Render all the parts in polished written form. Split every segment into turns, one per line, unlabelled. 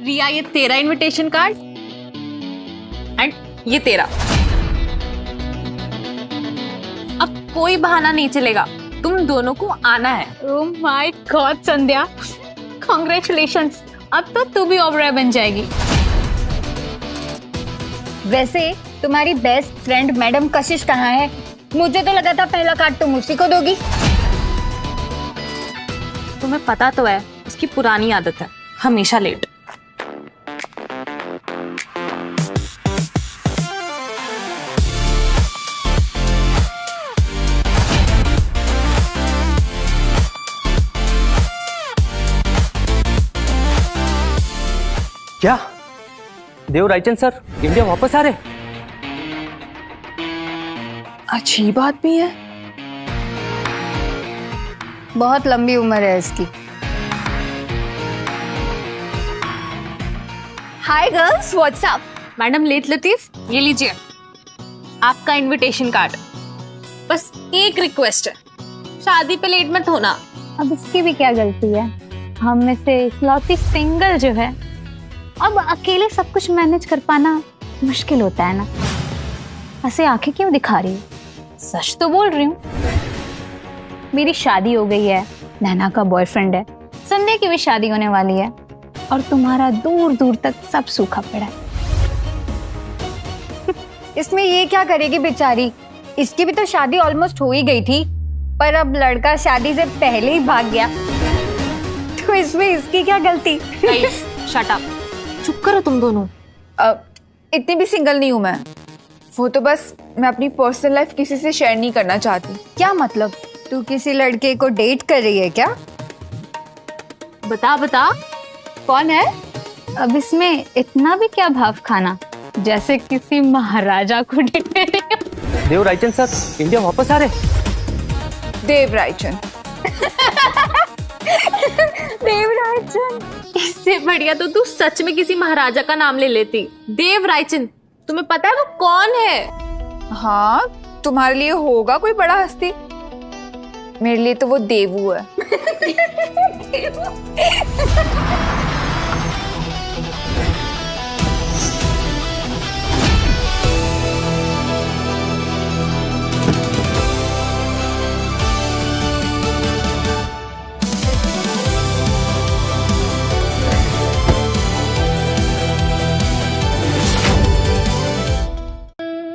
रिया, ये तेरा invitation card and ये तेरा। अब कोई बहाना नहीं चलेगा, तुम दोनों को आना है।
Oh my God Sandhya, congratulations, अब तो तू भी ओबराय बन जाएगी। वैसे तुम्हारी बेस्ट फ्रेंड मैडम कशिश कहाँ है? मुझे तो लगा था पहला कार्ड तुम उसी को दोगी।
तुम्हें पता तो है उसकी पुरानी आदत है, हमेशा लेट।
क्या देव रायचंद सर इंडिया वापस आ रहे?
अच्छी बात भी है।
बहुत लंबी उम्र है इसकी।
Hi girls, what's up? Madam late लतीफ, ये लीजिए आपका इनविटेशन कार्ड। बस एक रिक्वेस्ट है, शादी पे लेट मत होना।
अब इसकी भी क्या गलती है? हम में से इकलौती सिंगल जो है, अब अकेले सब कुछ मैनेज कर पाना मुश्किल होता है ना। ऐसे आंखें क्यों दिखा रही हो? सच तो बोल रही हूँ। मेरी शादी हो गई है, नैना का बॉयफ्रेंड है, संध्या की भी शादी होने वाली है, और तुम्हारा दूर दूर तक सब सूखा पड़ा है। इसमें ये क्या करेगी बेचारी? इसकी भी तो शादी ऑलमोस्ट हो ही गई थी, पर अब लड़का शादी से पहले ही भाग गया, तो इसमें इसकी क्या गलती?
शट अप, चुप करो तुम दोनों।
इतनी भी सिंगल नहीं हूं मैं। वो तो बस मैं अपनी पर्सनल लाइफ किसी से शेयर नहीं करना चाहती।
क्या मतलब? तू किसी लड़के को डेट कर रही है क्या?
बता बता,
कौन है? अब इसमें इतना भी क्या भाव खाना, जैसे किसी महाराजा को डेट कर रही हो।
देव रायचंद सर इंडिया वापस आ रहे?
देव रायचंद।
देव रायचंद,
इससे बढ़िया तो तू सच में किसी महाराजा का नाम ले लेती। देव रायचंद, तुम्हें पता है वो कौन है?
हाँ, तुम्हारे लिए होगा कोई बड़ा हस्ती, मेरे लिए तो वो देवू है।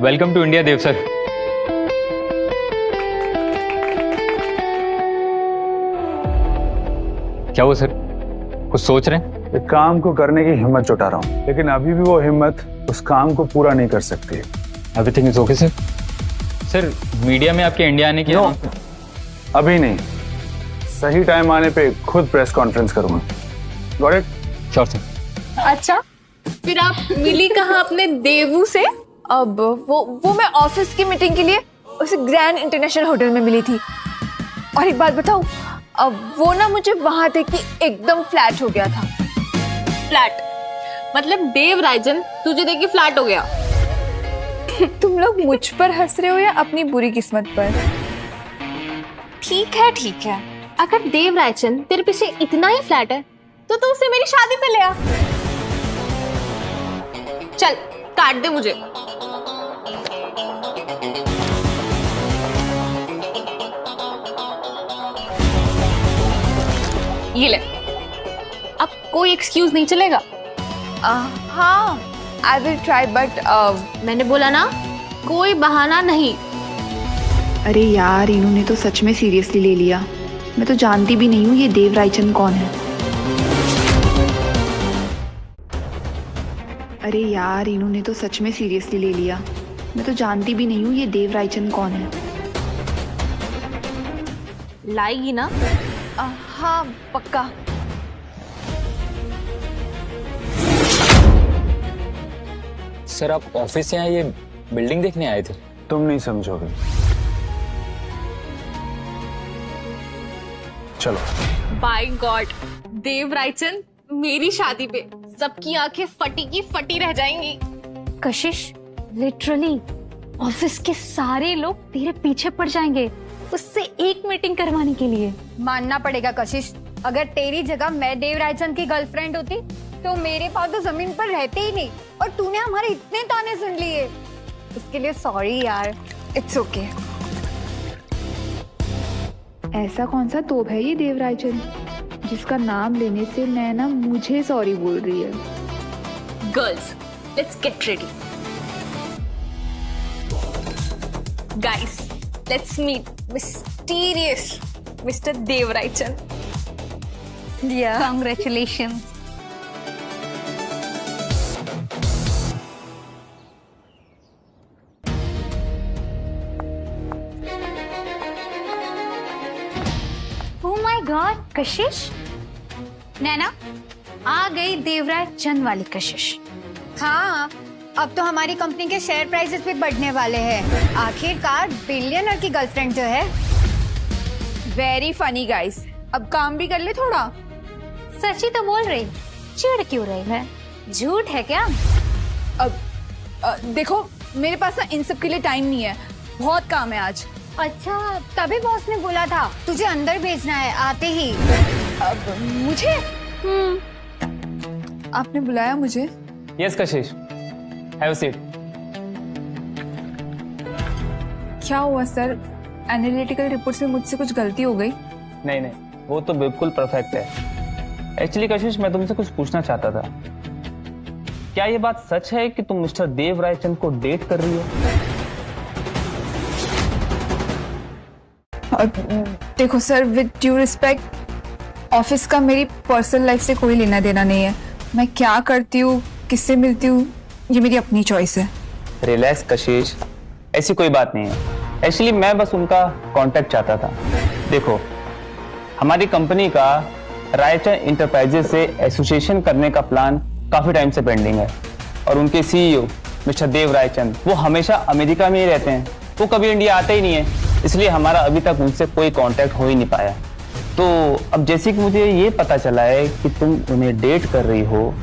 Welcome to India Dev sir. क्या वो सर कुछ सोच रहे हैं?
एक काम को करने की हिम्मत जुटा रहा हूँ, लेकिन अभी भी वो हिम्मत उस काम को पूरा नहीं कर सकती।
Everything is okay sir. Sir media में आपके इंडिया आने की
No, अभी नहीं, सही टाइम आने पे खुद प्रेस कॉन्फ्रेंस करूंगा। Got it?
Sure sir.
अच्छा, फिर आप मिली कहाँ अपने देवू से?
अब वो मैं ऑफिस की मीटिंग के लिए उस ग्रैंड इंटरनेशनल होटल में मिली थी। और एक बात बताऊं, अब वो ना मुझे वहां देख के एकदम फ्लैट हो गया था।
फ्लैट मतलब देव रायचंद तुझे देख के फ्लैट हो गया?
तुम लोग मुझ पर हंस रहे हो या अपनी बुरी किस्मत पर?
ठीक है, अगर देव रायचंद तेरे पीछे इतना ही फ्लैट है तो तू उसे मेरी शादी पे ले आ। चल काट दे मुझे। ये ले, अब कोई एक्सक्यूज नहीं चलेगा।
हाँ, आई विल ट्राई, बट
मैंने बोला ना, कोई बहाना नहीं।
अरे यार, इन्होंने तो सच में सीरियसली ले लिया। मैं तो जानती भी नहीं हूँ ये देव रायचंद कौन है। अरे यार, इन्होंने तो सच में सीरियसली ले लिया। मैं तो जानती भी नहीं हूँ ये देव रायचंद कौन है।
लाएगी ना?
हाँ पक्का।
सर आप ऑफिस या ये बिल्डिंग देखने आए थे?
तुम नहीं समझोगे। चलो।
बाय गॉड, देव रायचंद मेरी शादी पे सबकी आंखें फटी की फटी रह जाएंगी।
कशिश, लिटरली ऑफिस के सारे लोग तेरे पीछे पड़ जाएंगे उससे एक मीटिंग करवाने के लिए। मानना पड़ेगा कशिश, अगर तेरी जगह मैं देव रायचंद की गर्लफ्रेंड होती तो मेरे पास तो जमीन पर रहते ही नहीं, और तूने हमारे इतने ताने सुन लिए, इसके लिए सॉरी यार।
It's okay.
ऐसा कौन सा तोप है ये देवराजन जिसका नाम लेने से नैना मुझे सॉरी बोल रही है?
Girls, let's get ready. Guys, let's meet mysterious mister Dev Raichand.
Congratulations. Oh my God, कशिश। नैना, आ गई देवराज चंद वाली कशिश। हाँ, अब तो हमारी कंपनी के शेयर प्राइसेस भी बढ़ने वाले हैं। आखिरकार बिलियनर की गर्लफ्रेंड जो है।
वेरी फनी गाइस, अब काम भी कर ले थोड़ा।
सच्ची तो बोल रही, चिढ़ क्यों रही है? झूठ है क्या?
अब देखो, मेरे पास ना इन सब के लिए टाइम नहीं है, बहुत काम है आज।
अच्छा, तभी बॉस ने बोला था तुझे अंदर भेजना है आते ही।
अब मुझे आपने बुलाया मुझे?
Yes Kashish, have a seat.
क्या हुआ सर? एनालिटिकल रिपोर्ट्स में मुझसे कुछ गलती हो गई?
नहीं नहीं, वो तो बिल्कुल परफेक्ट है। एक्चुअली कशिश, मैं तुमसे कुछ पूछना चाहता था। क्या ये बात सच है कि तुम मिस्टर देव रायचंद को डेट कर रही हो?
देखो sir, with due respect, office का मेरी पर्सनल लाइफ से कोई लेना देना नहीं है। मैं क्या करती हूँ, किससे मिलती हूँ, ये मेरी अपनी चॉइस है।
रिलैक्स कशिश, ऐसी कोई बात नहीं है। एक्चुअली मैं बस उनका कांटेक्ट चाहता था। देखो, हमारी कंपनी का रायचंद इंटरप्राइजेस से एसोसिएशन करने का प्लान काफी टाइम से पेंडिंग है, और उनके सीईओ मिस्टर देव रायचंद वो हमेशा अमेरिका में ही रहते हैं, वो कभी इंडिया आते ही नहीं है, इसलिए हमारा अभी तक उनसे कोई कांटेक्ट हो ही नहीं पाया। तो अब जैसे कि मुझे ये पता चला है कि तुम उन्हें डेट कर रही हो,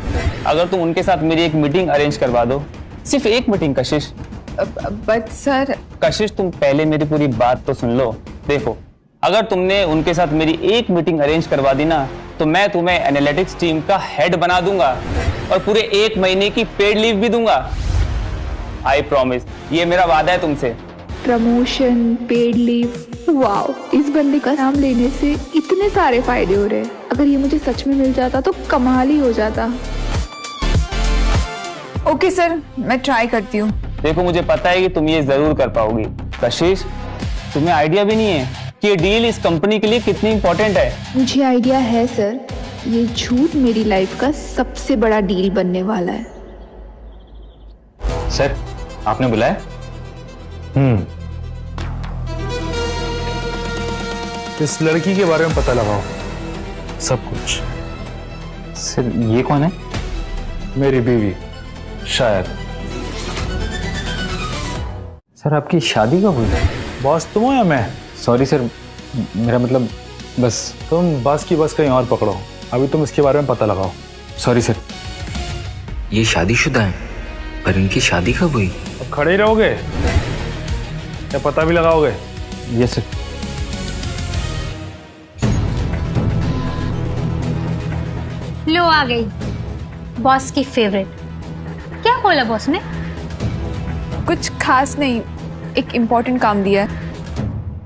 अगर तुम उनके साथ मेरी एक मीटिंग अरेंज करवा दो, सिर्फ एक मीटिंग कशिश।
But sir.
कशिश, तुम पहले मेरी पूरी बात तो सुन लो। देखो, अगर तुमने उनके साथ मेरी एक मीटिंग अरेंज करवा दी ना, तो मैं तुम्हें एनालिटिक्स टीम का हेड बना दूंगा और पूरे 1 महीने की पेड लीव भी दूंगा। आई प्रॉमिस, ये मेरा वादा है तुमसे।
प्रमोशन, पेड लीव, वाओ, इस बंदे का नाम लेने से इतने सारे फायदे हो रहे हैं। अगर ये मुझे सच में मिल जाता तो कमाल ही हो जाता।
ओके सर, मैं ट्राई करती हूँ।
देखो, मुझे पता है कि तुम ये जरूर कर पाओगी। कशिश, तुम्हें आइडिया भी नहीं है कि ये डील इस कंपनी के लिए कितनी इंपॉर्टेंट है।
मुझे आइडिया है सर, ये झूठ मेरी लाइफ का सबसे बड़ा डील बनने वाला है।
सर, आपने बुलाया?
इस लड़की के बारे में पता लगाओ, सब कुछ।
सर, ये कौन है?
मेरी बीवी, शायद।
सर, आपकी शादी कब हुई?
बॉस तुम हो या मैं?
सॉरी सर, मेरा मतलब बस।
तुम बस की बस कहीं और पकड़ो, अभी तुम इसके बारे में पता लगाओ।
Sorry sir.
ये शादीशुदा है, पर इनकी शादी कब हुई?
अब खड़े ही रहोगे या पता भी लगाओगे?
Yes sir.
लो आ गई बॉस की फेवरेट। क्या बोला बॉस ने?
कुछ खास नहीं, एक इम्पोर्टेंट काम दिया है।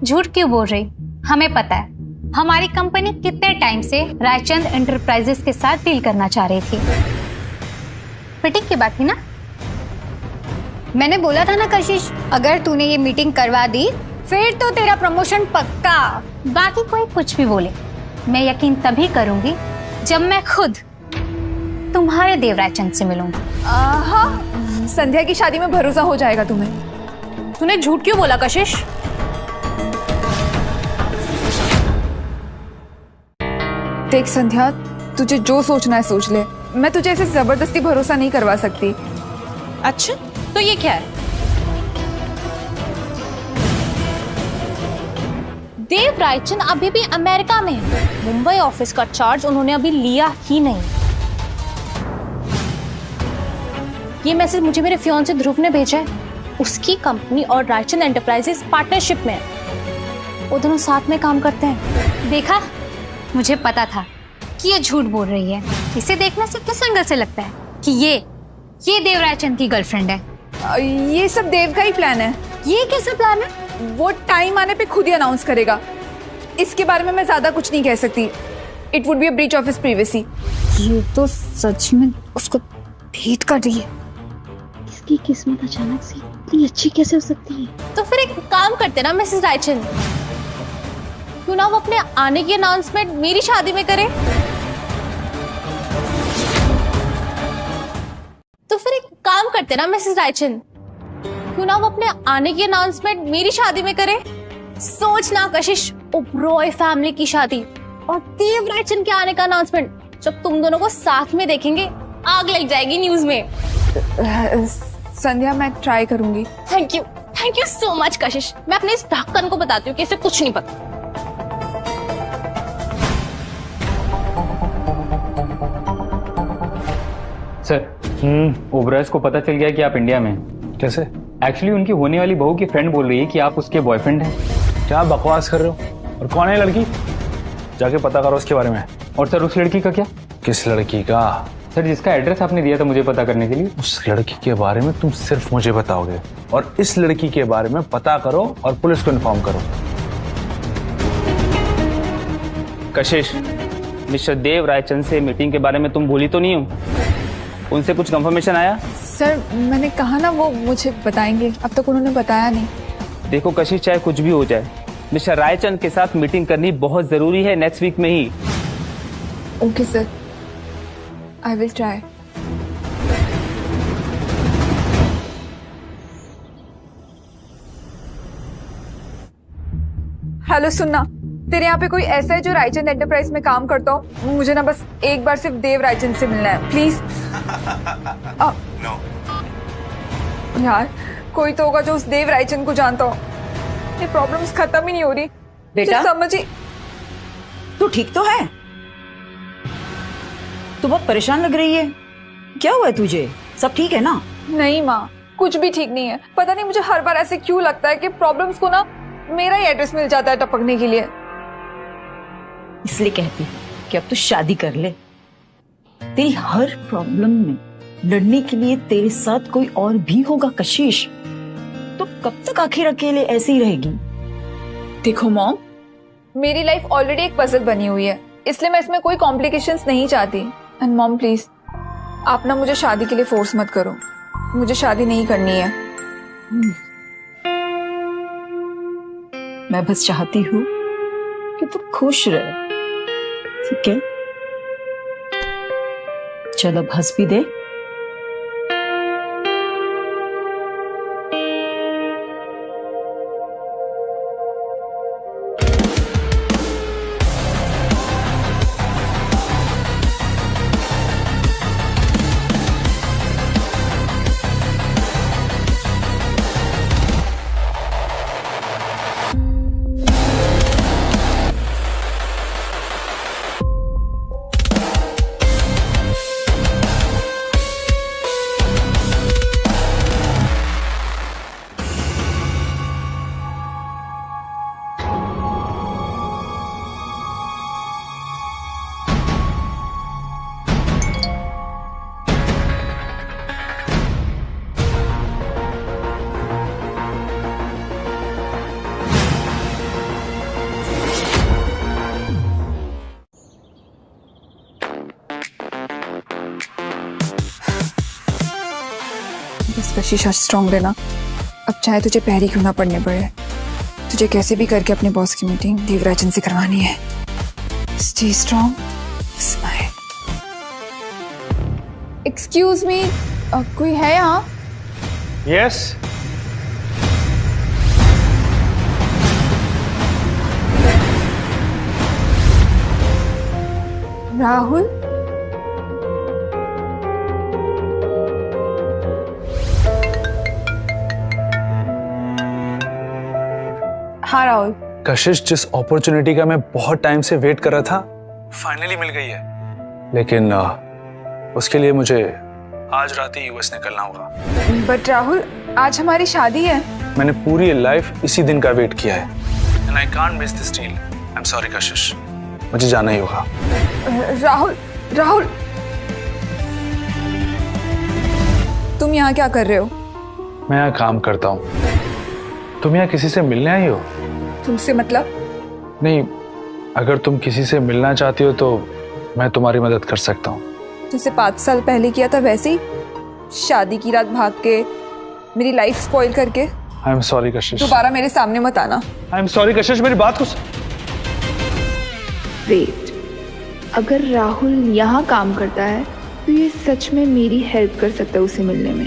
झूठ क्यों बोल रही? हमें पता है हमारी कंपनी कितने टाइम से रायचंद एंटरप्राइजेस के साथ डील करना चाह रही थी। मीटिंग की बात थी ना? मैंने बोला था ना कशिश, अगर तूने ये मीटिंग करवा दी फिर तो तेरा प्रमोशन पक्का। बाकी कोई कुछ भी बोले, मैं यकीन तभी करूंगी जब मैं खुद तुम्हारे देवराजचंद से मिलूंगी।
हाँ, संध्या की शादी में भरोसा हो जाएगा तुम्हें।
तूने झूठ क्यों बोला कशिश?
देख संध्या, तुझे जो सोचना है सोच ले, मैं तुझे ऐसे जबरदस्ती भरोसा नहीं करवा सकती।
अच्छा, तो ये क्या है? देव रायचंद अभी भी अमेरिका में है। मुंबई ऑफिस का चार्ज उन्होंने अभी लिया ही नहीं। ये मैसेज मुझे मेरे फियांसे ध्रुव ने भेजा है। उसकी कंपनी और रायचंद एंटरप्राइजेस पार्टनरशिप में है। वो दोनों साथ में काम करते हैं।
देखा, मुझे पता था कि ये झूठ बोल रही है। इसे देखने से किस एंगल से लगता है कि ये देवराज चंद की गर्लफ्रेंड है?
ये सब देव का ही प्लान है।
ये कैसा प्लान है?
वो टाइम आने पे खुद ही अनाउंस करेगा। इसके बारे में मैं ज्यादा कुछ नहीं कह सकती। It would be a breach of his privacy.
ये तो सच में उसको भेंट कर रही है।
इसकी किस्मत अचानक से इतनी अच्छी कैसे हो सकती है?
तो फिर एक काम करते ना मिसेस रायचंद, क्यों ना वो अपने आने की अनाउंसमेंट मेरी शादी में करे? तो फिर एक काम करते ना मिसेस रायचंद, क्यों ना वो अपने आने की अनाउंसमेंट मेरी शादी में करे? सोचना कशिश, ओबरॉय फैमिली की शादी और देव रायचंद के आने का अनाउंसमेंट, जब तुम दोनों को साथ में देखेंगे आग लग जाएगी न्यूज में।
संध्या, मैं ट्राई करूंगी।
थैंक यू सो मच कशिश। मैं अपने इस ढक्कन को बताती हूँ कि इसे कुछ नहीं पता।
सर, ओबराज को पता चल गया कि आप इंडिया में हैं।
कैसे?
एक्चुअली उनकी होने वाली बहू की फ्रेंड बोल रही है कि आप उसके बॉयफ्रेंड हैं।
क्या बकवास कर रहे हो? और कौन है लड़की? जाके पता करो उसके बारे में।
और सर उस लड़की का क्या?
किस लड़की का?
सर जिसका एड्रेस आपने दिया था मुझे पता करने के लिए।
उस लड़की के बारे में तुम सिर्फ मुझे बताओगे, और इस लड़की के बारे में पता करो और पुलिस को इन्फॉर्म करो।
कशिश, मिस्टर देव रायचंद से मीटिंग के बारे में तुम भूली तो नहीं हो? उनसे कुछ कंफर्मेशन आया?
सर, मैंने कहा ना वो मुझे बताएंगे। अब तक उन्होंने बताया नहीं।
देखो कशिश, चाहे कुछ भी हो जाए, मिस्टर रायचंद के साथ मीटिंग करनी बहुत जरूरी है नेक्स्ट वीक में ही।
Okay sir, I will try. Hello, सुनना, तेरे यहाँ पे कोई ऐसा है जो रायचंद एंटरप्राइज में काम करता हो? मुझे ना बस एक बार सिर्फ देव रायचंद से मिलना है, प्लीज। यार, कोई तो होगा जो उस देव रायचंद को जानता हो। ये प्रॉब्लम्स खत्म ही नहीं हो रही
बेटा।
समझ ही।
तू ठीक तो है? तू बहुत परेशान लग रही है। क्या हुआ है तुझे? सब ठीक है ना?
नहीं माँ, कुछ भी ठीक नहीं है। पता नहीं मुझे हर बार ऐसे क्यों लगता है कि प्रॉब्लम्स को ना मेरा ही एड्रेस मिल जाता है टपकने के लिए।
इसलिए कहती हूँ कि अब तू शादी कर ले। तेरी हर प्रॉब्लम में लड़ने के लिए तेरे साथ कोई और भी होगा कशिश। तो कब तक आखिर अकेले ऐसे ही रहेगी?
देखो मॉम, मेरी लाइफ ऑलरेडी एक पजल बनी हुई है, इसलिए मैं इसमें कोई कॉम्प्लिकेशंस नहीं चाहती। एंड मॉम प्लीज, आप ना मुझे शादी के लिए फोर्स मत करो। मुझे शादी नहीं करनी है।
मैं बस चाहती हूँ कि तू खुश रहे, ठीक है? चल अब हंस भी दे।
कशिश, स्ट्रॉन्ग रहना। अब चाहे तुझे पैरी क्यों ना पड़ने पड़े, तुझे कैसे भी करके अपने बॉस की मीटिंग देवराजन से करवानी है। Stay strong, smile. Excuse me, कोई है यहाँ?
यस।
राहुल? हाँ राहुल।
कशिश, जिस अपॉर्चुनिटी का मैं बहुत टाइम से वेट कर रहा था, फाइनली मिल गई है। लेकिन उसके लिए मुझे आज रात ही यूएस निकलना होगा।
बट राहुल, आज हमारी शादी है।
मैंने पूरी लाइफ इसी दिन का वेट किया है। And I can't miss this deal. I am sorry कशिश। मुझे जाना ही होगा।
राहुल, राहुल, तुम यहाँ क्या कर रहे हो?
मैं यहाँ काम करता हूँ। तुम यहाँ किसी से मिलने आई हो?
तुमसे मतलब?
नहीं, अगर तुम किसी से मिलना चाहती हो तो मैं तुम्हारी मदद कर सकता हूँ।
जैसे 5 साल पहले किया था वैसे ही, शादी की रात भाग के मेरी लाइफ स्पॉइल करके।
आई एम सॉरी कशिश।
दोबारा मेरे सामने मत आना।
आई एम सॉरी कशिश, मेरी बात को
वेट, अगर राहुल यहाँ काम करता है तो ये सच में मेरी हेल्प कर सकता है उसे मिलने में।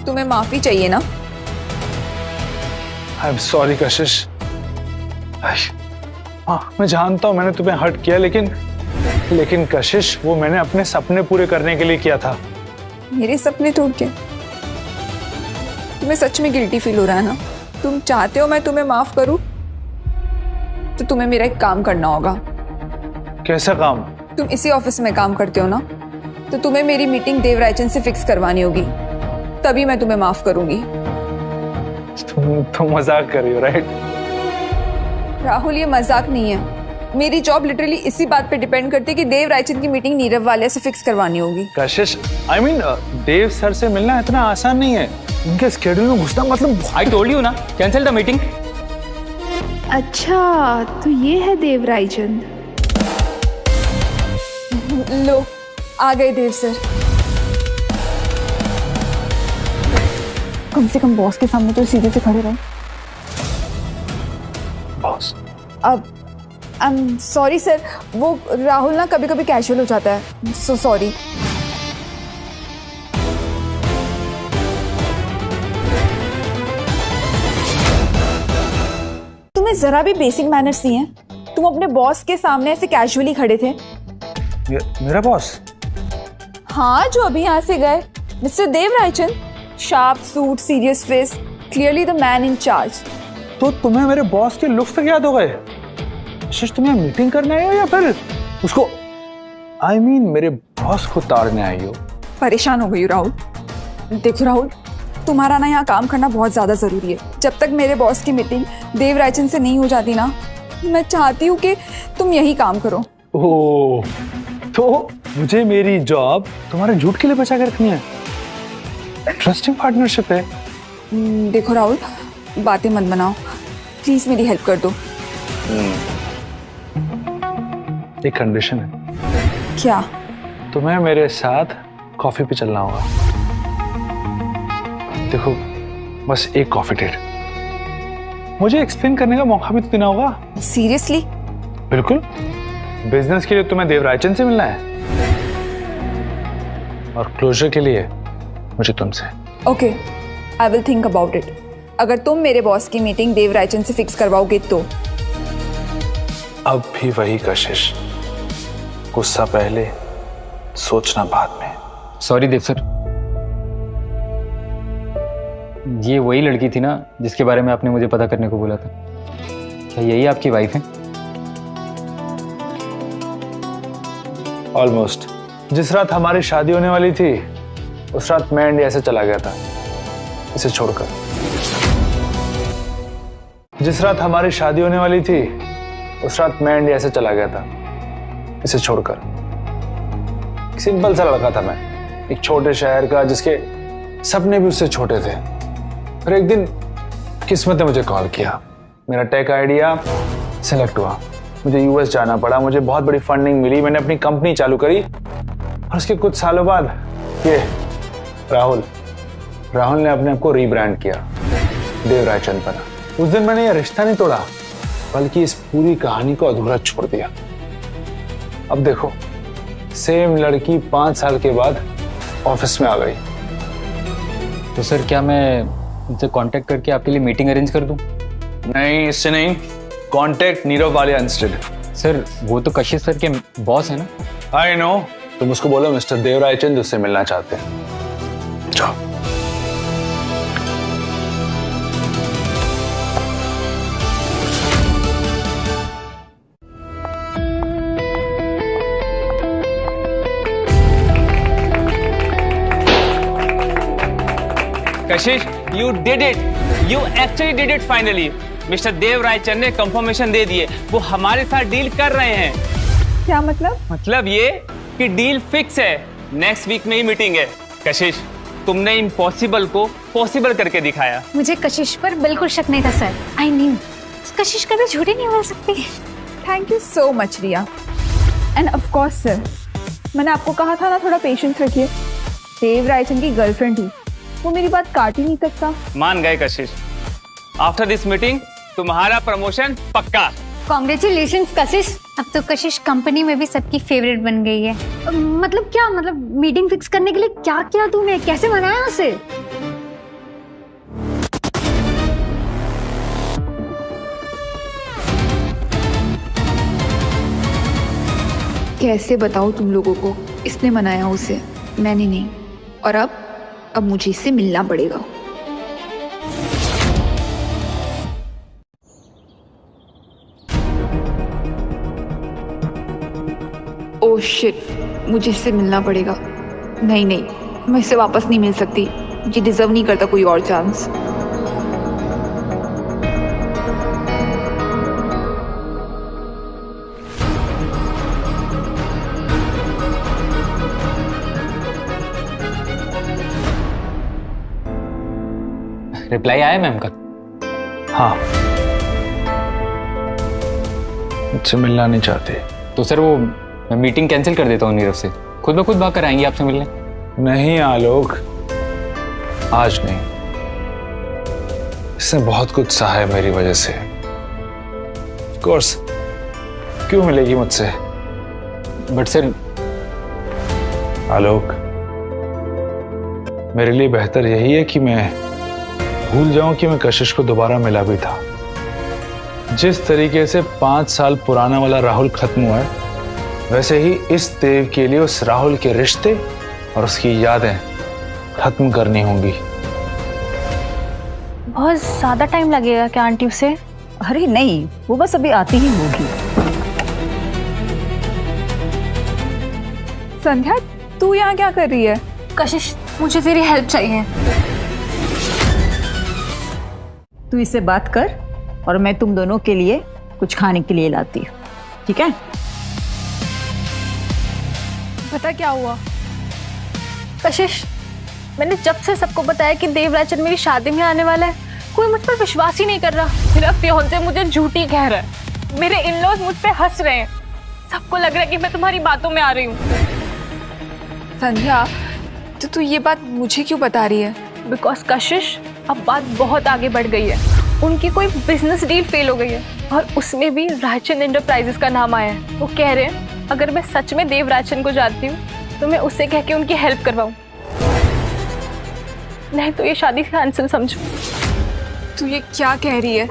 तुम्हें माफी चाहिए ना?
आई एम सॉरी कशिश। हाँ, मैं जानता हूँ मैंने तुम्हें हर्ट किया, लेकिन कशिश, वो मैंने अपने सपने पूरे करने के लिए किया था।
मेरे सपने तोड़ के? तुम्हें सच में गिल्टी फील हो रहा है ना? तुम चाहते हो मैं तुम्हें माफ करूं? तो तुम्हें मेरा एक काम करना होगा।
कैसा काम?
तुम इसी ऑफिस में काम करते हो ना, तो तुम्हें मेरी मीटिंग देवराजन से फिक्स करवानी होगी, तभी मैं तुम्हें माफ करूंगी।
तुम मजाक कर रही हो, राइट?
राहुल, ये मजाक नहीं है। मेरी जॉब लिटरली इसी बात पे डिपेंड करती है कि देव रायचंद की मीटिंग नीरव वाले से फिक्स करवानी होगी।
कशिश, आई मीन देव सर से मिलना इतना आसान नहीं है। उनके स्केड्यूल में घुसना मतलब।
आई टोल्ड यू ना, कैंसिल द मीटिंग।
अच्छा, तो ये है देव रायचंद।
लो, आ गए देव सर। कम से कम बॉस के सामने तो सीधे से खड़े रहे।
बॉस?
अब आई एम सॉरी सर, वो राहुल ना कभी कभी कैजुअल हो जाता है, सो सॉरी। तुम्हें जरा भी बेसिक मैनर्स नहीं है। तुम अपने बॉस के सामने ऐसे कैजुअली खड़े थे।
मेरा बॉस?
हाँ, जो अभी यहाँ से गए, mister Dev Raichand. Sharp suit, serious face, clearly the man in charge.
तो तुम्हें मेरे बॉस के लुक्स तक याद हो गए? कशिश, तुम्हें मीटिंग करने आई हो या फिर उसको, आई मीन मेरे बॉस को ताड़ने आई हो?
परेशान हो गई राहुल। देखो राहुल, तुम्हारा ना यहाँ काम करना बहुत ज्यादा जरूरी है। जब तक मेरे बॉस की मीटिंग देव रायचंद से नहीं हो जाती ना, मैं चाहती हूँ कि तुम यही काम करो।
ओह, तो मुझे मेरी जॉब तुम्हारे झूठ के लिए बचा के रखनी है? इंटरेस्टिंग पार्टनरशिप है।
देखो राहुल, बातें मत बनाओ, प्लीज मेरी हेल्प कर दो।
एक कंडीशन है।
क्या?
तुम्हें मेरे साथ कॉफी पे चलना होगा। देखो, बस एक कॉफी डेट। मुझे एक्सप्लेन करने का मौका भी तो देना होगा।
सीरियसली?
बिल्कुल। बिजनेस के लिए तुम्हें देव रायचंद से मिलना है और क्लोजर के लिए मुझे तुमसे।
Okay, I will think about it. अगर तुम मेरे बॉस की मीटिंग देव रायचंद से फिक्स करवाओगे तो।
अब भी वही कशिश, गुस्सा पहले, सोचना बाद में।
सॉरी देव सर, ये वही लड़की थी ना जिसके बारे में आपने मुझे पता करने को बोला था? क्या यही आपकी वाइफ है?
ऑलमोस्ट। जिस रात हमारी शादी होने वाली थी, उस रात मैं इंडिया से चला गया था इसे छोड़कर। जिस रात हमारी शादी होने वाली थी, उस रात मैं इंडिया से चला गया था इसे छोड़कर। सिंपल सा लड़का था मैं, एक छोटे शहर का जिसके सपने भी उससे छोटे थे। फिर एक दिन किस्मत ने मुझे कॉल किया, मेरा टेक आइडिया सिलेक्ट हुआ, मुझे यूएस जाना पड़ा, मुझे बहुत बड़ी फंडिंग मिली, मैंने अपनी कंपनी चालू करी और उसके कुछ सालों बाद ये राहुल ने अपने आप को रीब्रांड किया, देव रायचंद बना। उस दिन मैंने ये रिश्ता नहीं तोड़ा, बल्कि इस पूरी कहानी को अधूरा छोड़ दिया। अब देखो, सेम लड़की 5 साल के बाद ऑफिस में आ गई।
तो सर, क्या मैं उनसे कांटेक्ट करके आपके लिए मीटिंग अरेंज कर दूं?
नहीं, इससे नहीं। कांटेक्ट नीरव वाले इंस्टेड।
सर, वो तो कशिश सर के बॉस है ना?
I know. तुम उसको बोलो मिस्टर देव रायचंद उससे मिलना चाहते हैं। जाओ।
कशिश, you did it.
You actually did it finally. Mister Dev Raichand ने कंफर्मेशन दे दिए, वो हमारे साथ डील कर रहे हैं।
क्या मतलब?
मतलब ये कि डील फिक्स है, नेक्स्ट वीक में ही मीटिंग है। कशिश, तुमने इम्पॉसिबल को पॉसिबल करके दिखाया।
मुझे कशिश पर बिल्कुल शक नहीं था सर। आई न्यू कशिश कभी झूठी नहीं बोल सकती।
Thank you so much Riya. And of course sir, मैंने आपको कहा था ना थोड़ा पेशेंस रखिए। देव रायचंद की गर्लफ्रेंड थी, वो मेरी बात काट ही नहीं सकता।
मान गए कशिश, आफ्टर दिस मीटिंग तुम्हारा प्रमोशन पक्का।
कॉन्ग्रेचुलेशंस कशिश। अब तो कशिश कंपनी में भी सबकी फेवरेट बन गई है। मतलब क्या, मतलब मीटिंग फिक्स करने के लिए क्या किया तूने, कैसे बनाया उसे?
कैसे बताऊं तुम लोगों को, इसने मनाया उसे, मैंने नहीं। और अब मुझे इससे मिलना पड़ेगा। ओह शिट, मुझे इससे मिलना पड़ेगा। नहीं, मैं इससे वापस नहीं मिल सकती। ये डिजर्व नहीं करता कोई और चांस।
रिप्लाई आया मैम का?
हाँ, मुझसे मिलना नहीं चाहते।
तो सर वो मैं मीटिंग कैंसिल कर देता हूँ नीरव से, खुद ब खुद भाग कर आएंगी आपसे मिलने।
नहीं आलोक, आज नहीं। इसने बहुत कुछ सहा है मेरी वजह से। ऑफ कोर्स, क्यों मिलेगी मुझसे?
बट सर
आलोक, मेरे लिए बेहतर यही है कि मैं भूल जाऊं कि मैं कशिश को दोबारा मिला भी था। जिस तरीके से 5 साल पुराना वाला राहुल खत्म हुआ है, वैसे ही इस देव के लिए उस राहुल के रिश्ते और उसकी यादें खत्म करनी होंगी।
बहुत ज्यादा टाइम लगेगा क्या आंटी उसे?
अरे नहीं, वो बस अभी आती ही होगी।
संध्या, तू यहाँ क्या कर रही है?
कशिश, मुझे तेरी हेल्प चाहिए।
तू इससे बात कर और मैं तुम दोनों के लिए कुछ खाने के लिए लाती हूँ, ठीक है?
पता क्या हुआ कशिश, मैंने जब से सबको बताया कि देव रायचंद मेरी शादी में आने वाला है, कोई मुझ पर विश्वास ही नहीं कर रहा। मेरा फियांसे मुझे झूठी कह रहा है, मेरे इन-लॉज मुझ पे हंस रहे हैं, सबको लग रहा है कि मैं तुम्हारी बातों में आ रही हूँ।
संध्या, तो तू ये बात मुझे क्यों बता रही है?
बिकॉज कशिश, अब बात बहुत आगे बढ़ गई है। उनकी कोई बिजनेस डील फेल हो गई है और उसमें भी रायचंद एंटरप्राइजेस का नाम आया है। वो कह रहे हैं अगर मैं सच में देव रायचंद को जानती हूँ तो मैं उससे कह के उनकी हेल्प करवाऊँ, नहीं तो ये शादी कैंसिल समझो।
तू ये क्या कह रही है?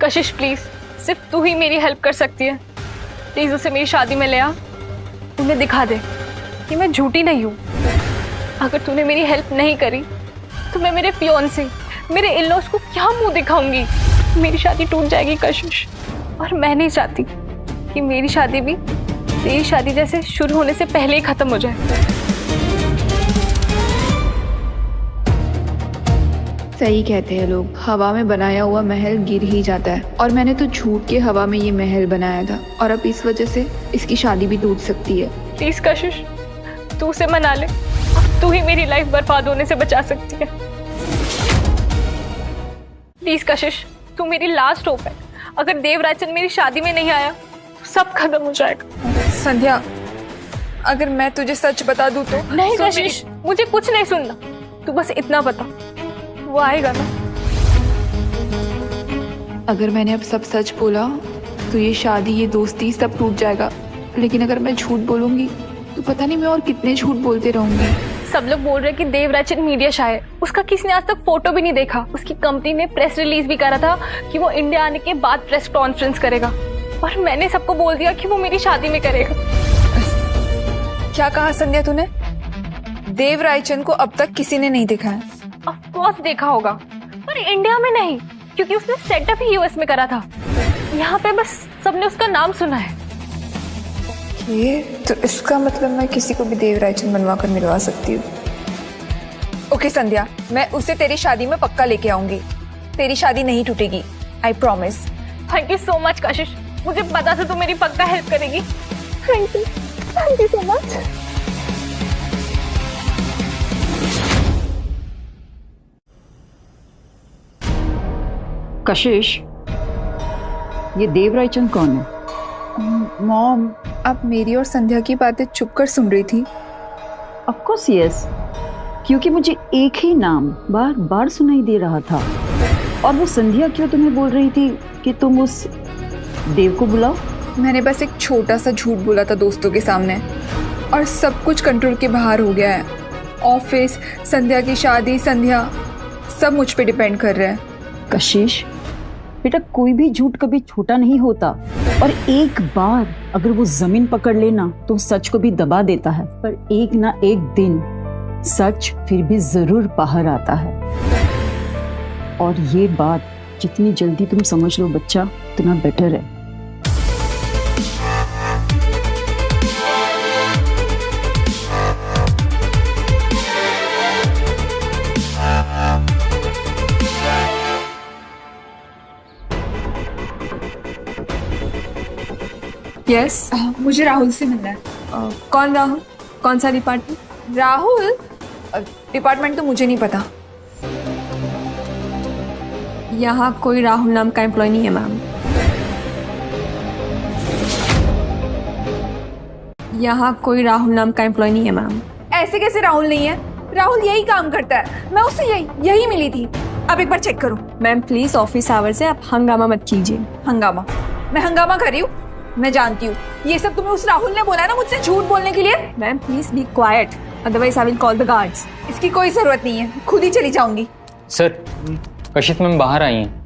कशिश प्लीज, सिर्फ तू ही मेरी हेल्प कर सकती है। प्लीज उसे मेरी शादी में ले आ, उन्हें दिखा दे कि मैं झूठी नहीं हूँ। अगर तूने मेरी हेल्प नहीं करी तो मैं मेरे फियांसे, मेरे इन-लॉज को क्या मुंह दिखाऊंगी? मेरी शादी टूट जाएगी कशिश, और मैं नहीं चाहती कि मेरी शादी भी तेरी शादी जैसे शुरू होने से पहले ही खत्म हो जाए।
सही कहते हैं लोग, हवा में बनाया हुआ महल गिर ही जाता है। और मैंने तो झूठ के हवा में ये महल बनाया था, और अब इस वजह से इसकी शादी भी टूट सकती है।
प्लीज कशिश, तू उसे मना ले, अब तू ही मेरी लाइफ बर्बाद होने से बचा सकती है। प्लीज कशिश, तू मेरी लास्ट होप है। अगर देव रायचंद मेरी शादी में नहीं आया तो सब खत्म हो जाएगा।
संध्या, अगर मैं तुझे सच बता दूं तो?
नहीं कशिश, मुझे कुछ नहीं सुनना, तू बस इतना बता, वो आएगा ना?
अगर मैंने अब सब सच बोला तो ये शादी, ये दोस्ती सब टूट जाएगा। लेकिन अगर मैं झूठ बोलूंगी तो पता नहीं मैं और कितने झूठ बोलते रहूंगी।
सब लोग बोल रहे हैं कि देव रायचंद मीडिया शायर है, उसका किसी ने आज तक फोटो भी नहीं देखा। उसकी कंपनी ने प्रेस रिलीज भी करा था कि वो इंडिया आने के बाद प्रेस कॉन्फ्रेंस करेगा, और मैंने सबको बोल दिया कि वो मेरी शादी में करेगा।
क्या कहा संध्या तूने? देव रायचंद को अब तक किसी ने नहीं देखा है?
ऑफ कोर्स देखा होगा, पर इंडिया में नहीं, क्योंकि उसने सेटअप ही यूएस में करा था। यहाँ पे बस सबने उसका नाम सुना है।
ये तो इसका मतलब मैं किसी को भी देव रायचंद बनवा कर मिलवा सकती हूँ। ओके संध्या, मैं उसे तेरी शादी में पक्का लेके आऊंगी। तेरी शादी नहीं टूटेगी, I promise.
Thank you so much Kashish, मुझे पता था तू मेरी पक्का हेल्प करेगी। Thank you so much.
Kashish, ये देवरायचंद कौन है?
मॉम, आप मेरी और संध्या की बातें चुप कर सुन रही थी?
ऑफ कोर्स यस, क्योंकि मुझे एक ही नाम बार बार सुनाई दे रहा था। और वो संध्या क्यों तुम्हें बोल रही थी कि तुम उस देव को बुलाओ?
मैंने बस एक छोटा सा झूठ बोला था दोस्तों के सामने और सब कुछ कंट्रोल के बाहर हो गया है। ऑफिस, संध्या की शादी, संध्या, सब मुझ पे डिपेंड कर रहे हैं।
कशिश बेटा, कोई भी झूठ कभी छोटा नहीं होता, और एक बार अगर वो जमीन पकड़ लेना तो सच को भी दबा देता है। पर एक ना एक दिन सच फिर भी जरूर बाहर आता है। और ये बात जितनी जल्दी तुम समझ लो बच्चा, उतना बेटर है।
यस, मुझे राहुल से मिलना है। कौन राहुल? कौन सा डिपार्टमेंट? राहुल? डिपार्टमेंट तो मुझे नहीं पता।
यहाँ कोई राहुल नाम का एम्प्लॉय नहीं है मैम। यहाँ कोई राहुल नाम का एम्प्लॉय नहीं है मैम।
ऐसे कैसे राहुल नहीं है? राहुल यही काम करता है, मैं उससे यही मिली थी। अब एक बार चेक करो।
मैम प्लीज, ऑफिस आवर से आप हंगामा मत कीजिए।
हंगामा? मैं हंगामा कर रही हूँ? मैं जानती हूँ ये सब तुम्हें उस राहुल ने बोला ना मुझसे झूठ बोलने के लिए।
Ma'am please be quite, otherwise I will call the guards.
इसकी कोई जरूरत नहीं है, खुद ही चली जाऊंगी।
सर, कशिश मैम बाहर आई हैं।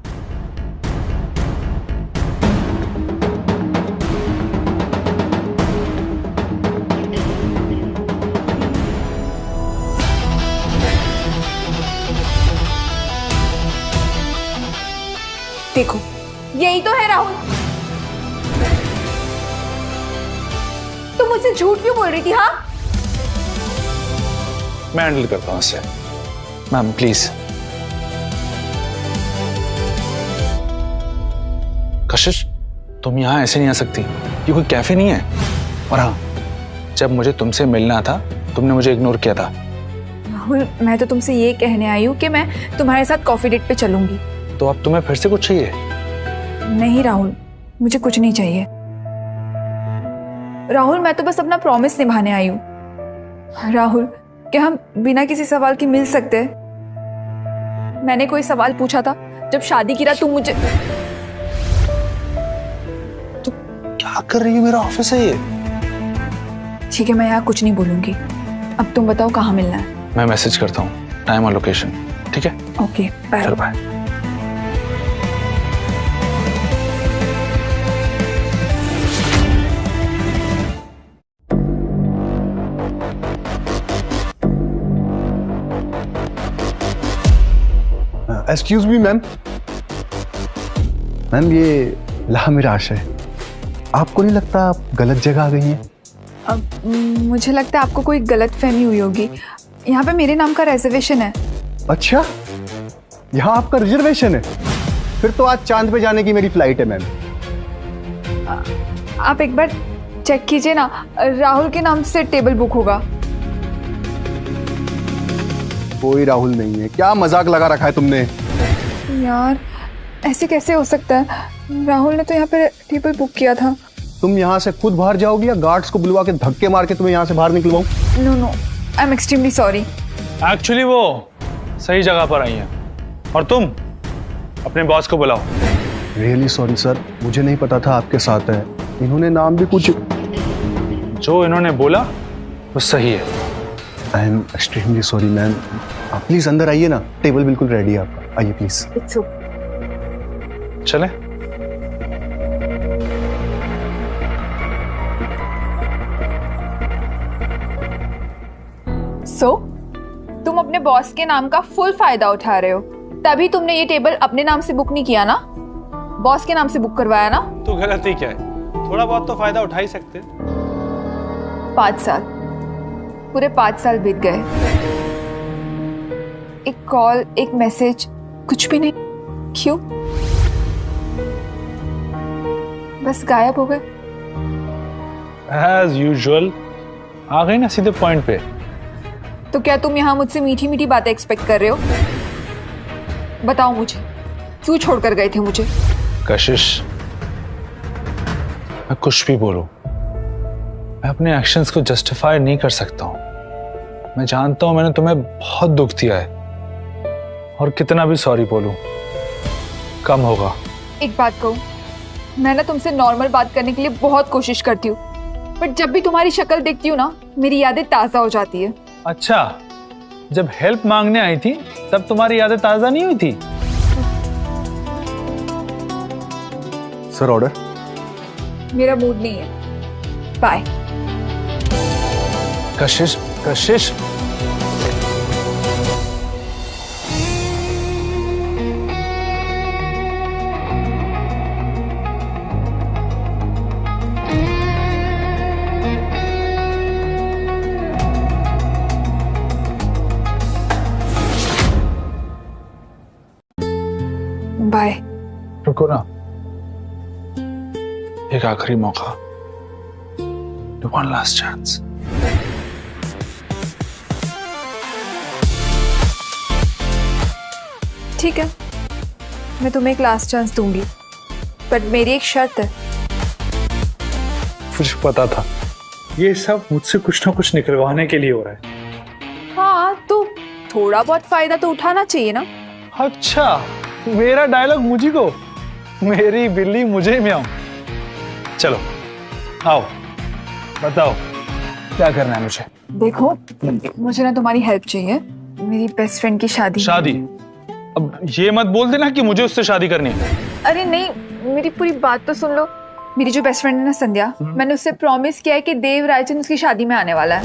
देखो, यही तो है राहुल। तुम मुझसे झूठ क्यों बोल रही थी? हाँ,
मैं हैंडल करता हूँ इससे। Ma'am please. कशिश, तुम यहाँ ऐसे नहीं आ सकती, ये कोई कैफे नहीं है। और हाँ, जब मुझे तुमसे मिलना था तुमने मुझे इग्नोर किया था।
राहुल, मैं तो तुमसे ये कहने आई हूँ कि मैं तुम्हारे साथ कॉफी डेट पे चलूंगी।
तो अब तुम्हें फिर से कुछ चाहिए?
नहीं राहुल, मुझे कुछ नहीं चाहिए। राहुल, मैं तो बस अपना प्रॉमिस निभाने आई हूँ। राहुल, क्या हम बिना किसी सवाल के मिल सकते हैं? मैंने कोई सवाल पूछा था जब शादी की रात तुम मुझे...
तो क्या कर रही है? मेरा ऑफिस है ये।
ठीक है, मैं यहाँ कुछ नहीं बोलूंगी। अब तुम बताओ कहाँ मिलना है?
मैं मैसेज करता हूँ, टाइम और लोकेशन। ठीक है?
Okay, bye.
चलो bye.
Excuse me ma'am. Ma'am, ये लहा मिराश है। आपको नहीं लगता आप गलत जगह आ गई हैं?
अब मुझे लगता है आपको कोई गलत फहमी हुई होगी। यहाँ पे मेरे नाम का रिजर्वेशन है।
अच्छा, यहाँ आपका रिजर्वेशन है? फिर तो आज चांद पे जाने की मेरी फ्लाइट है मैम।
आप एक बार चेक कीजिए ना, राहुल के नाम से टेबल बुक होगा।
कोई राहुल नहीं है। क्या मजाक लगा रखा है तुमने?
यार, ऐसे कैसे हो सकता है? राहुल ने तो यहाँ पे टेबल बुक किया था।
तुम यहाँ से खुद बाहर जाओगी या गार्ड्स को बुलवा के धक्के मार के तुम्हें यहाँ से बाहर निकलवाऊं?
No, I am extremely sorry.
Actually वो सही जगह पर आई हैं और तुम अपने बॉस को बुलाओ।
रियली सॉरी सर, मुझे नहीं पता था आपके साथ है। इन्होंने नाम भी कुछ...
जो इन्होंने बोला वो सही है।
आई एम एक्सट्रीमली सॉरी मैम। आप प्लीज अंदर आइए ना, टेबल बिल्कुल रेडी है आपका। आइए प्लीज।
चले?
तुम अपने बॉस के नाम का फुल फायदा उठा रहे हो, तभी तुमने ये टेबल अपने नाम से बुक नहीं किया ना, बॉस के नाम से बुक करवाया ना?
तो गलती क्या है? थोड़ा बहुत तो फायदा उठा ही सकते।
5 साल, पूरे 5 साल बीत गए। एक कॉल, एक मैसेज, कुछ भी नहीं। क्यों? बस गायब हो गए?
एज यूजुअल आ गई ना सीधे पॉइंट पे।
तो क्या तुम यहाँ मुझसे मीठी मीठी बातें एक्सपेक्ट कर रहे हो? बताओ मुझे, क्यों छोड़कर गए थे मुझे?
कशिश, मैं कुछ भी बोलूं, मैं अपने एक्शंस को जस्टिफाई नहीं कर सकता हूं। मैं जानता हूं मैंने तुम्हें बहुत दुख दिया है, और कितना भी सॉरी बोलूं कम होगा।
एक बात कहूं, मैं ना तुमसे नॉर्मल बात करने के लिए बहुत कोशिश करती हूँ, बट जब भी तुम्हारी शक्ल देखती हूँ ना, मेरी यादें ताजा हो जाती है।
अच्छा, जब हेल्प मांगने आई थी तब तुम्हारी यादें ताजा नहीं हुई थी?
Sir order.
मेरा मूड नहीं है, बाय।
कशिश, कशिश,
बाय।
रुको ना, एक आखिरी मौका, वन लास्ट चांस।
ठीक है, मैं तुम्हें एक लास्ट चांस दूंगी, बट मेरी एक शर्त है।
मुझे पता था ये सब मुझसे कुछ ना कुछ निकलवाने के लिए हो रहा है।
हाँ, तो थोड़ा बहुत फायदा तो उठाना चाहिए ना।
अच्छा, मेरा डायलॉग मुझी को, मेरी बिल्ली मुझे म्याऊं। चलो आओ, बताओ क्या करना है मुझे।
देखो, मुझे ना तुम्हारी हेल्प चाहिए, मेरी बेस्ट फ्रेंड की शादी।
शादी? अब ये मत बोल देना कि मुझे उससे शादी करनी है।
अरे नहीं, मेरी पूरी बात तो सुन लो। मेरी जो बेस्ट फ्रेंड है ना संध्या, मैंने उससे प्रॉमिस किया है कि देव रायचंद उसकी शादी में आने वाला है।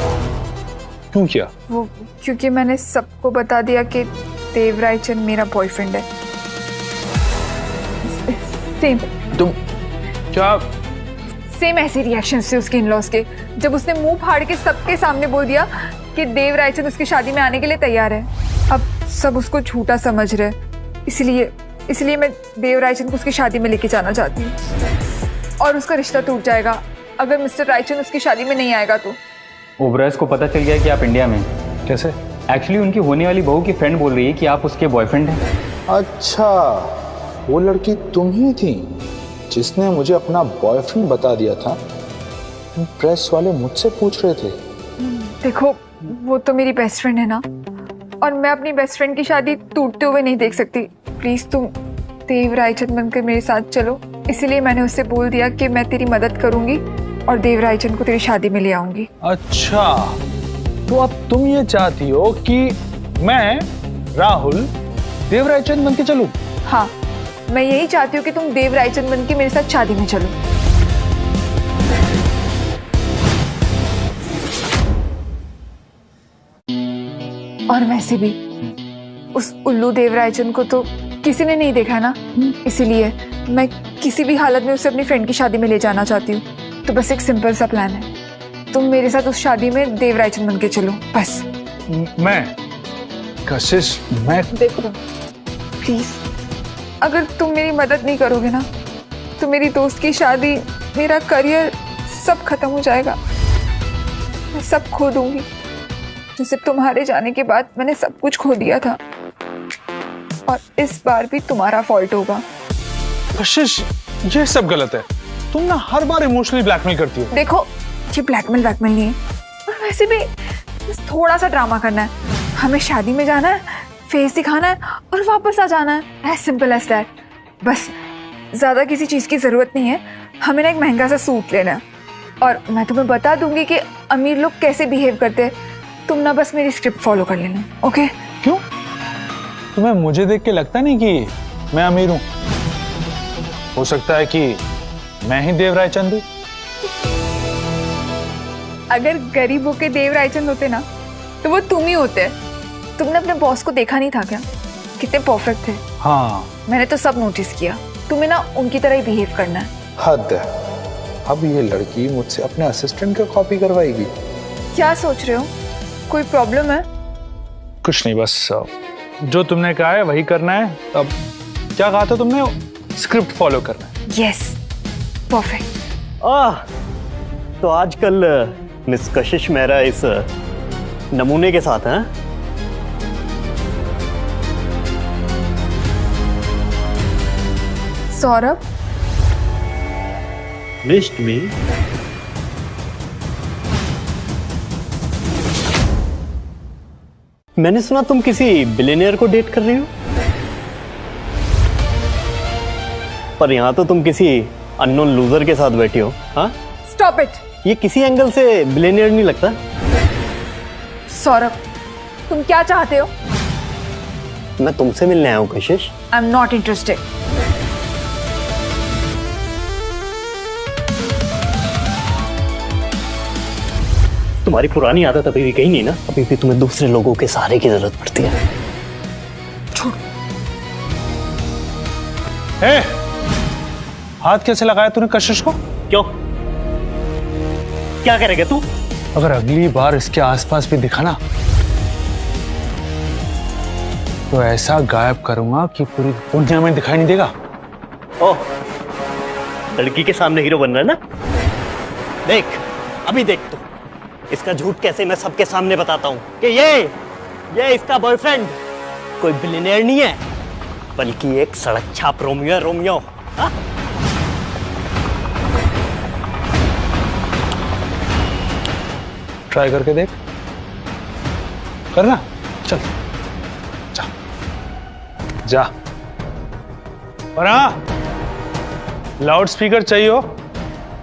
क्यों किया?
वो क्योंकि मैंने सबको बता दिया कि देव रायचंद मेरा बॉयफ्रेंड है। सेम
तुम क्या?
सेम ऐसे रिएक्शन थे उसके इन-लॉज के, जब उसने मुंह फाड़ के सबके सामने बोल दिया कि देव रायचंद उसकी शादी में आने के लिए तैयार है। अब सब उसको झूठा समझ रहे, इसलिए मैं देव रायचंद को उसकी शादी में लेके जाना चाहती हूँ, और उसका रिश्ता टूट जाएगा अगर मिस्टर रायचंद उसकी शादी में नहीं आएगा तो।
ओबराज को पता चल गया कि आप इंडिया में हैं।
कैसे?
एक्चुअली उनकी होने वाली बहू की फ्रेंड बोल रही है कि आप उसके बॉयफ्रेंड हैं।
अच्छा, वो लड़की तुम ही थी जिसने मुझे अपना बॉयफ्रेंड बता दिया था? प्रेस वाले मुझसे पूछ रहे थे।
देखो, वो तो मेरी बेस्ट फ्रेंड है ना, और मैं अपनी बेस्ट फ्रेंड की शादी टूटते हुए नहीं देख सकती। प्लीज तुम देव रायचंद बनकर मेरे साथ चलो। इसलिए मैंने उससे बोल दिया कि मैं तेरी मदद करूंगी और देव रायचंद को तेरी शादी में ले आऊंगी।
अच्छा, तो अब तुम ये चाहती हो कि मैं राहुल देव रायचंद बन के चलूं?
हाँ, मैं यही चाहती हूँ कि तुम देव रायचंद बन के मेरे साथ शादी में चलो। और वैसे भी उस उल्लू देव रायचंद को तो किसी ने नहीं देखा ना, इसीलिए मैं किसी भी हालत में उसे अपनी फ्रेंड की शादी में ले जाना चाहती हूँ। तो बस एक सिंपल सा प्लान है, तुम मेरे साथ उस शादी में देव रायचंद बन के चलो, बस।
मैं? कशिश, मैं?
देखो प्लीज, अगर तुम मेरी मदद नहीं करोगे ना, तो मेरी दोस्त की शादी, मेरा करियर सब खत्म हो जाएगा। मैं सब खो दूंगी, जैसे तुम्हारे जाने के बाद मैंने सब कुछ खो दिया था, और इस बार भी तुम्हारा फॉल्ट होगा।
कशिश, ये सब गलत है। तुम ना हर बार इमोशनली ब्लैकमेल करती हो।
देखो, ये ब्लैकमेल नहीं है, और वैसे भी बस थोड़ा सा ड्रामा करना है। हमें शादी में जाना है, फेस दिखाना है और वापस आ जाना है, एज सिंपल एज दैट। बस ज्यादा किसी चीज की जरूरत नहीं है। हमें ना एक महंगा सा सूट लेना है, और मैं तुम्हें बता दूंगी कि अमीर लोग कैसे बिहेव करते हैं। तुम ना बस मेरी स्क्रिप्ट फॉलो कर लेना, ओके?
क्यों? तुम्हें मुझे देख के लगता नहीं कि मैं अमीर हूं? हो सकता है कि मैं ही देव रायचंद हूं।
अगर गरीबों के देव रायचंद होते ना, तो वो तुम ही होते। तुमने अपने बॉस को देखा नहीं था क्या, कितने परफेक्ट थे?
हाँ,
मैंने तो सब नोटिस किया। तुम्हें ना उनकी तरह ही बिहेव करना है।
हद है, अब ये लड़की मुझसे अपने असिस्टेंट का कॉपी करवाएगी।
क्या सोच रहे हो, कोई प्रॉब्लम है?
कुछ नहीं, बस जो तुमने कहा है वही करना है। अब क्या कहा था तुमने? स्क्रिप्ट फॉलो करना है।
Yes, perfect.
तो आजकल मिस कशिश मेहरा इस नमूने के साथ हैं।
सौरभ,
मिस्ड मी। मैंने सुना तुम किसी बिलियनियर को डेट कर रही हो, पर यहां तो तुम किसी अननोन लूजर के साथ बैठी हो। हाँ,
स्टॉप इट।
ये किसी एंगल से बिलियनियर नहीं लगता।
सौरभ, तुम क्या चाहते हो?
मैं तुमसे मिलने आया हूं कशिश।
I am not interested.
तुम्हारी पुरानी आदत अभी भी गई नहीं ना? अभी भी तुम्हें दूसरे लोगों के सहारे की जरूरत पड़ती है।
ए, हाथ कैसे लगाया तूने कशिश को?
क्यों, क्या करेगा तू?
अगर अगली बार इसके आसपास भी दिखा ना तो ऐसा गायब करूंगा कि पूरी दुनिया में दिखाई नहीं देगा।
ओह, लड़की के सामने हीरो बन रहा है ना? देख, अभी देख तू इसका झूठ कैसे मैं सबके सामने बताता हूं कि ये इसका बॉयफ्रेंड कोई बिलियनियर नहीं है, बल्कि एक सड़क छाप रोमियो है। रोमियो। हाँ?
ट्राई करके देख, करना। चल जा जा। और हाँ, लाउड स्पीकर चाहिए हो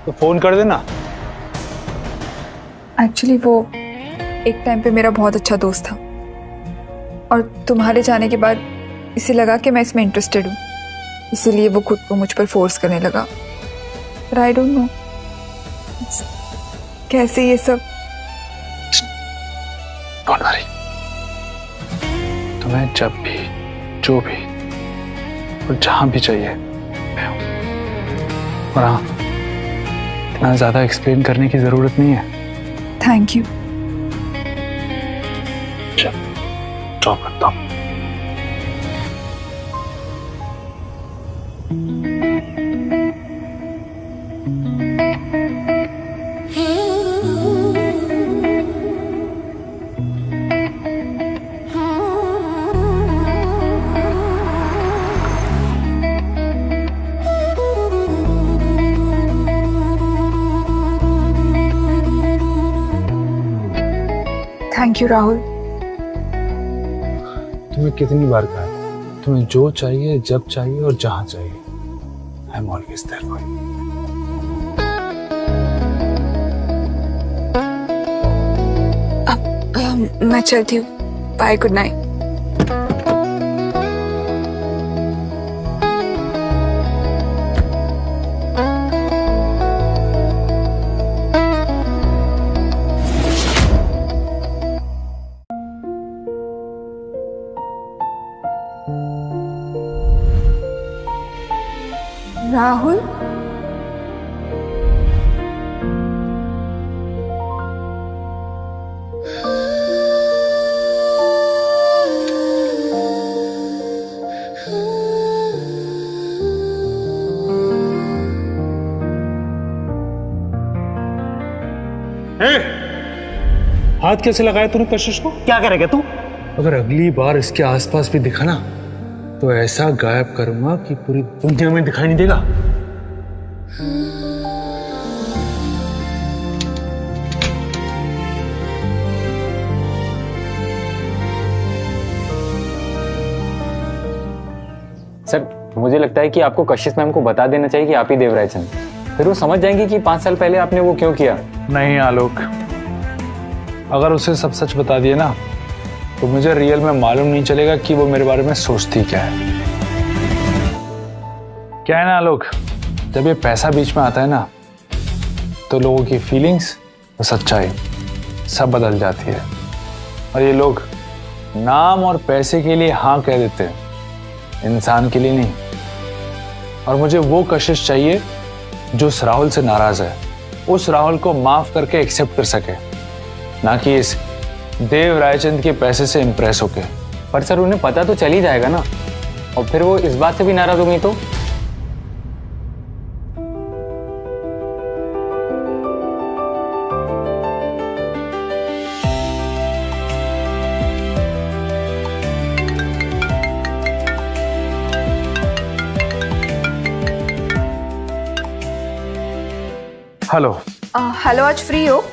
तो फोन कर देना।
एक्चुअली वो एक टाइम पे मेरा बहुत अच्छा दोस्त था और तुम्हारे जाने के बाद इसे लगा कि मैं इसमें इंटरेस्टेड हूँ, इसीलिए वो खुद को मुझ पर फोर्स करने लगा। पर आई डोंट नो कैसे ये सब।
डोंट वरी, तुम्हें जब भी, जो भी और जहां भी चाहिए मैं हूं। और हाँ, इतना ज्यादा एक्सप्लेन करने की जरूरत नहीं है।
Thank you.
ड्रॉप करता हूं।
Thank you Rahul.
तुम्हें कितनी बार कहा है, तुम्हें जो चाहिए, जब चाहिए और जहां चाहिए, I am always there for you.
अब मैं चलती हूँ। Bye, good night. राहुल,
हाथ कैसे लगाया तूने कशिश को?
क्या करेगा तू?
अगर अगली बार इसके आसपास भी दिखा ना तो ऐसा गायब करूंगा कि पूरी दुनिया में दिखाई नहीं देगा।
सर, मुझे लगता है कि आपको कशिश मैम को बता देना चाहिए कि आप ही देवराज हैं, फिर वो समझ जाएंगे कि 5 साल पहले आपने वो क्यों किया।
नहीं आलोक, अगर उसे सब सच बता दिए ना तो मुझे रियल में मालूम नहीं चलेगा कि वो मेरे बारे में सोचती क्या है। क्या है ना आलोक, जब ये पैसा बीच में आता है ना तो लोगों की फीलिंग्स और सच्चाई सब बदल जाती है। और ये लोग नाम और पैसे के लिए हाँ कह देते हैं, इंसान के लिए नहीं। और मुझे वो कशिश चाहिए जो उस राहुल से नाराज है, उस राहुल को माफ करके एक्सेप्ट कर सके, ना कि इस देव रायचंद के पैसे से इंप्रेस होके।
पर सर, उन्हें पता तो चल ही जाएगा ना। और फिर वो इस बात से भी नाराज हो गई तो?
हेलो।
हेलो, आज फ्री हो?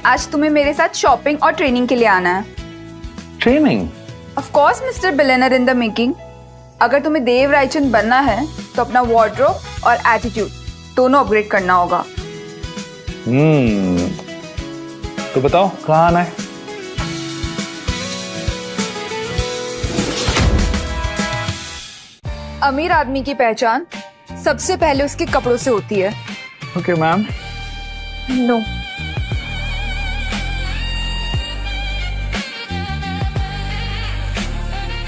आज तुम्हें मेरे साथ शॉपिंग और ट्रेनिंग के लिए आना है।
Training?
Of course mister billionaire in the making. अगर तुम्हें देव रायचंद बनना है तो अपना वार्डरोब और एटीट्यूड दोनों अपग्रेड करना होगा।
तो बताओ कहाँ आना है?
अमीर आदमी की पहचान सबसे पहले उसके कपड़ों से होती है।
Okay ma'am.
No.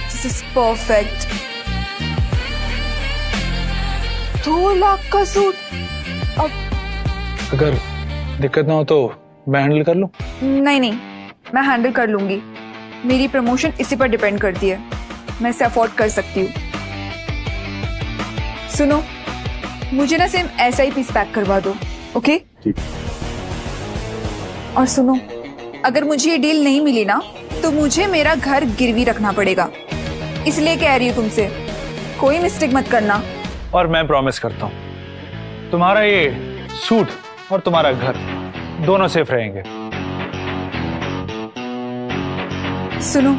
This is perfect. 2 lakh का सूट। अब
अगर दिक्कत ना हो तो मैं हैंडल कर लूं?
नहीं नहीं, मैं हैंडल कर लूंगी। मेरी प्रमोशन इसी पर डिपेंड करती है। मैं इसे अफोर्ड कर सकती हूँ। सुनो, मुझे ना सेम ऐसा ही पीस पैक करवा दो, ओके? और सुनो, अगर मुझे ये डील नहीं मिली ना तो मुझे मेरा घर गिरवी रखना पड़ेगा। इसलिए कह रही हूँ तुमसे, कोई मिस्टेक मत करना।
और मैं प्रॉमिस करता हूँ तुम्हारा ये सूट और तुम्हारा घर दोनों सेफ रहेंगे।
सुनो,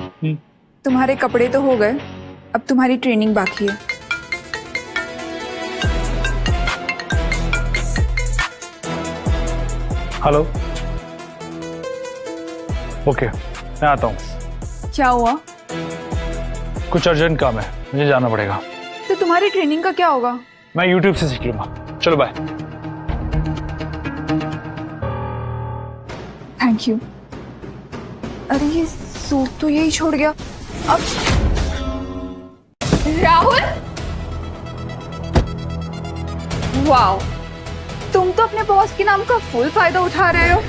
तुम्हारे कपड़े तो हो गए, अब तुम्हारी ट्रेनिंग बाकी है।
हेलो। ओके, मैं आता हूँ।
क्या हुआ?
कुछ अर्जेंट काम है, मुझे जाना पड़ेगा।
तो तुम्हारी ट्रेनिंग का क्या होगा?
मैं YouTube से सीख लूंगा। चलो बाय।
Thank you. अरे ये सूट तो यही छोड़ गया। अब राहुल, वाओ, तुम तो अपने बॉस के नाम का फुल फायदा उठा रहे हो।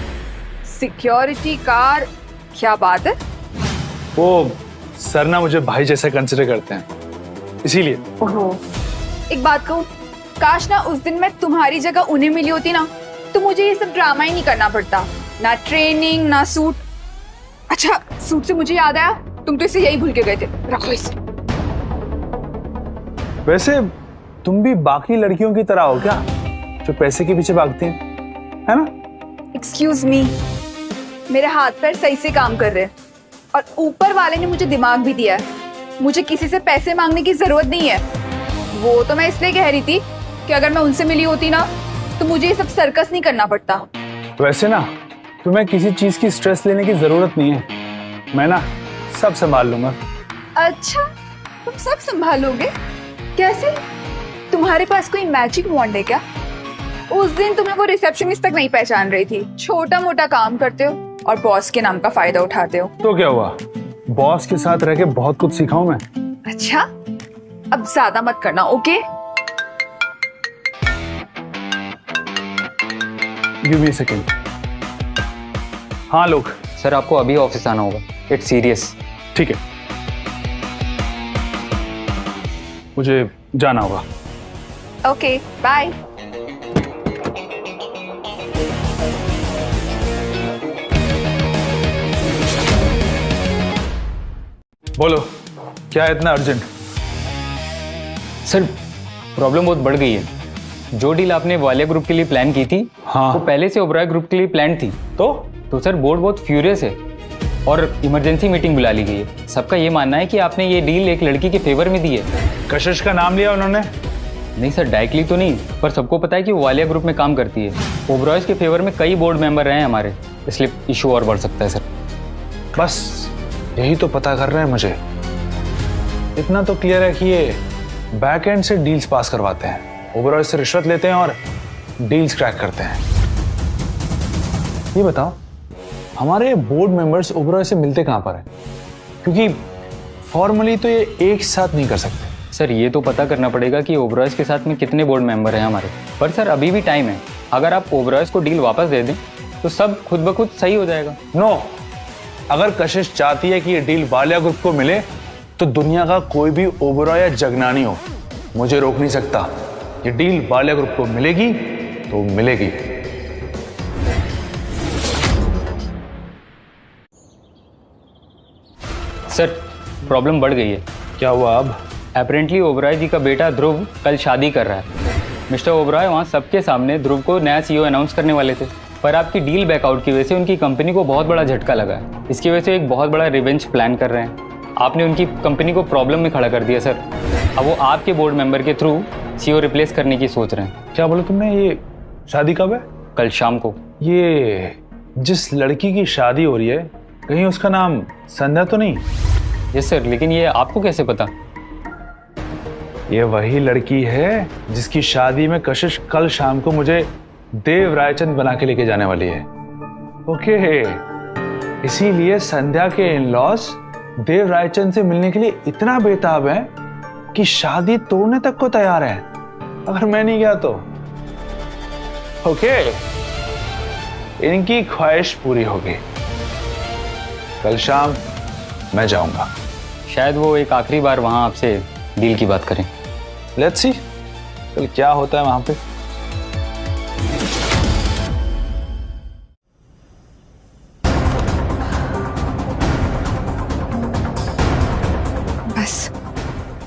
सिक्योरिटी कार, क्या बात है।
वो सर ना मुझे भाई जैसा कंसिडर करते हैं, इसीलिए।
ओहो, एक बात कहूँ, काश ना उस दिन मैं तुम्हारी जगह उन्हें मिली होती ना तो मुझे ये सब ड्रामा ही नहीं करना पड़ता। ना ट्रेनिंग ना सूट। अच्छा, सूट से मुझे याद आया, तुम तो इसे यही भूल के गए थे। रखो इसे।
वैसे तुम भी बाकी लड़कियों की तरह हो क्या, जो पैसे के पीछे भागती हैं, है ना?
एक्सक्यूज मी, मेरे हाथ पैर सही से काम कर रहे हैं और ऊपर वाले ने मुझे दिमाग भी दिया है। मुझे किसी से पैसे मांगने की जरूरत नहीं है। वो तो मैं इसलिए कह रही थी कि अगर मैं उनसे मिली होती ना तो मुझे ये सब सर्कस नहीं करना पड़ता।
वैसे ना तुम्हें किसी चीज की स्ट्रेस लेने की जरूरत नहीं है। मैं ना सब संभाल लूंगा।
अच्छा, तुम सब संभालोगे? कैसे? तुम्हारे पास कोई मैजिक वॉन्ड है क्या? उस दिन तुम्हें वो रिसेप्शनिस्ट तक नहीं पहचान रही थी। छोटा मोटा काम करते हो और बॉस के नाम का फायदा उठाते हो।
तो क्या हुआ, बॉस के साथ रह के बहुत कुछ सीखा हूं मैं।
अच्छा, अब ज्यादा मत करना, okay?
Give me a second. हाँ लोग।
सर आपको अभी ऑफिस आना होगा, इट्स सीरियस।
ठीक है, मुझे जाना होगा।
Okay, bye.
बोलो, क्या है इतना अर्जेंट?
सर प्रॉब्लम बहुत बढ़ गई है। जो डील आपने वालिया ग्रुप के लिए प्लान की थी,
हाँ,
वो पहले से ओबराय ग्रुप के लिए प्लान थी। तो सर बोर्ड बहुत फ्यूरियस है और इमरजेंसी मीटिंग बुला ली गई है। सबका ये मानना है कि आपने ये डील एक लड़की के फेवर में दी है।
कशिश का नाम लिया उन्होंने?
नहीं सर, डायरेक्टली तो नहीं, पर सबको पता है कि वो वालिया ग्रुप में काम करती है। ओबराय के फेवर में कई बोर्ड मेंबर रहे हैं हमारे, इसलिए इशू और बढ़ सकता है सर।
बस यही तो पता कर रहे हैं मुझे। इतना तो क्लियर है कि ये बैक एंड से डील्स पास करवाते हैं, ओबराय से रिश्वत लेते हैं और डील्स क्रैक करते हैं। ये बताओ, हमारे बोर्ड मेंबर्स ओबराय से मिलते कहां पर हैं? क्योंकि फॉर्मली तो ये एक साथ नहीं कर सकते।
सर ये तो पता करना पड़ेगा कि ओबराय के साथ में कितने बोर्ड मेंबर हैं हमारे। पर सर अभी भी टाइम है, अगर आप ओबराय को डील वापस दे दें तो सब खुद ब खुद सही हो जाएगा।
नो, अगर कशिश चाहती है कि ये डील वालिया ग्रुप को मिले तो दुनिया का कोई भी ओबरॉय या जगनानी हो, मुझे रोक नहीं सकता। ये डील वालिया ग्रुप को मिलेगी तो मिलेगी।
सर, प्रॉब्लम बढ़ गई है।
क्या हुआ अब?
अपेरेंटली ओबरॉय जी का बेटा ध्रुव कल शादी कर रहा है। मिस्टर ओबरॉय वहाँ सबके सामने ध्रुव को नया सीईओ अनाउंस करने वाले थे, पर आपकी डील बैकआउट की वजह से उनकी कंपनी को बहुत बड़ा झटका लगा है। इसकी वजह से एक बहुत बड़ा रिवेंज प्लान कर रहे हैं। आपने उनकी कंपनी को प्रॉब्लम में खड़ा कर दिया सर। अब वो आपके बोर्ड मेंबर के थ्रू सीईओ रिप्लेस करने की सोच रहे हैं।
क्या बोला तुमने? ये शादी कब है?
कल शाम को।
ये जिस लड़की की शादी हो रही है, कहीं उसका नाम संध्या तो नहीं?
यस सर, लेकिन ये आपको कैसे पता?
ये वही लड़की है जिसकी शादी में कशिश कल शाम को मुझे देव रायचंद बना के लेके जाने वाली है। ओके, इसीलिए संध्या के इन-लॉज देव रायचंद से मिलने के लिए इतना बेताब हैं कि शादी तोड़ने तक को तैयार हैं अगर मैं नहीं गया तो। ओके, इनकी ख्वाहिश पूरी होगी। कल शाम मैं जाऊंगा।
शायद वो एक आखिरी बार वहां आपसे डील की बात करें।
लेट्स सी कल क्या होता है वहां पे।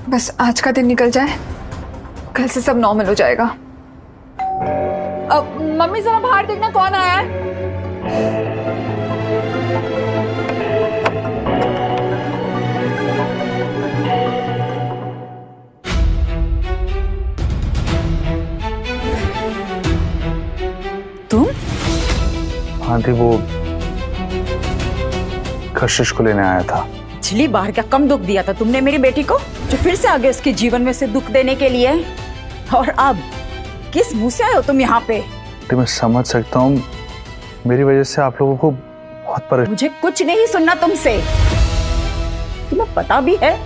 बस आज का दिन निकल जाए, कल से सब नॉर्मल हो जाएगा। अब मम्मी जरा बाहर देखना कौन आया है। तुम?
हाँ थी, वो कशिश को लेने आया था।
पिछली बार क्या कम दुख दिया था तुमने मेरी बेटी को, जो फिर से आगे उसके जीवन में से दुख देने के लिए? और अब किस मुंह से आए हो तुम यहाँ पे?
तो मैं समझ सकता हूँ, मेरी वजह से आप लोगों को बहुत परेशान।
मुझे कुछ नहीं सुनना तुमसे। तुम्हें पता भी है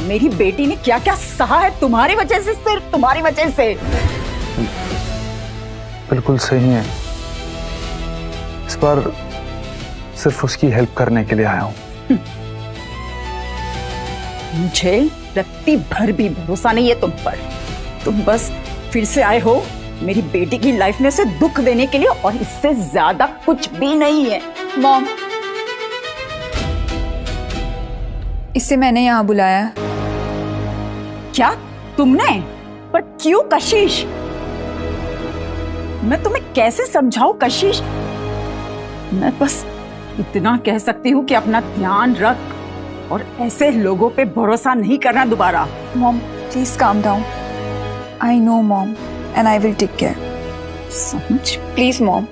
मेरी बेटी ने क्या क्या सहा है तुम्हारी वजह से, सिर्फ तुम्हारी वजह से।
बिल्कुल सही है। इस बार सिर्फ उसकी हेल्प करने के लिए आया हूँ।
मुझे रत्ती भर भी भरोसा नहीं है तुम पर। तुम बस फिर से आए हो मेरी बेटी की लाइफ में से दुख देने के लिए, और इससे ज्यादा कुछ भी नहीं है।
मॉम, इसे मैंने यहाँ बुलाया।
क्या तुमने? पर क्यों कशिश? मैं तुम्हें कैसे समझाऊं कशिश? मैं बस इतना कह सकती हूँ कि अपना ध्यान रख और ऐसे लोगों पे भरोसा नहीं करना दोबारा।
Mom please calm down. I know mom and I will take care.
समझ?
Please mom,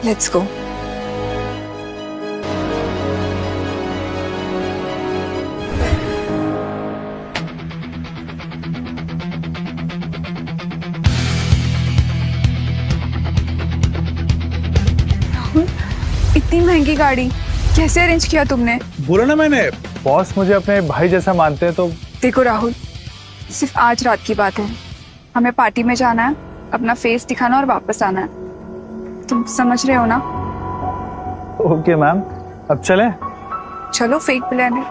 let's go. इतनी महंगी गाड़ी कैसे अरेंज किया तुमने?
बोला ना मैंने, बॉस मुझे अपने भाई जैसा मानते हैं। तो
देखो राहुल, सिर्फ आज रात की बात है। हमें पार्टी में जाना है, अपना फेस दिखाना और वापस आना है। तुम समझ रहे हो ना?
ओके मैम, अब चलें?
चलो, फेक प्लान है।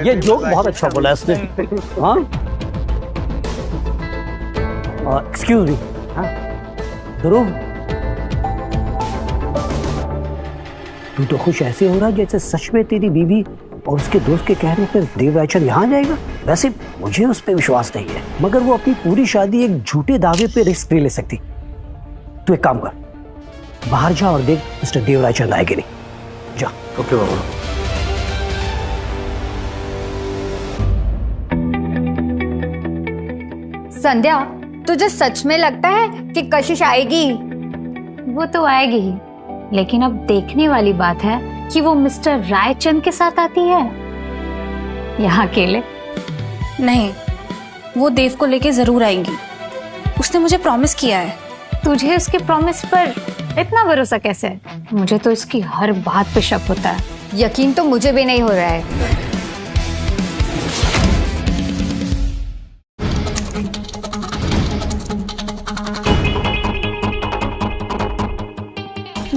ये जोक बहुत अच्छा बोला इसने। हाँ, एक्सक्यूज मी। हाँ ध्रुव, तू तो खुश ऐसे हो रहा जैसे सच में तेरी बीवी और उसके दोस्त के कहने पर देव रायचंद यहाँ जाएगा। वैसे मुझे उस पर विश्वास नहीं है, मगर वो अपनी पूरी शादी एक झूठे दावे पे रिस्क नहीं ले सकती। तू एक काम कर, बाहर जा और देख मिस्टर देव रायचंद आएंगे नहीं। जा। ओके बाबा।
संध्या, तुझे सच में लगता है कि कशिश आएगी? वो तो आएगी ही, लेकिन अब देखने वाली बात है कि वो मिस्टर रायचंद के साथ आती है या अकेले।
नहीं, वो देव को लेके जरूर आएंगी। उसने मुझे प्रॉमिस किया है।
तुझे उसके प्रॉमिस पर इतना भरोसा कैसे है? मुझे तो इसकी हर बात पे शक होता है। यकीन तो मुझे भी नहीं हो रहा है।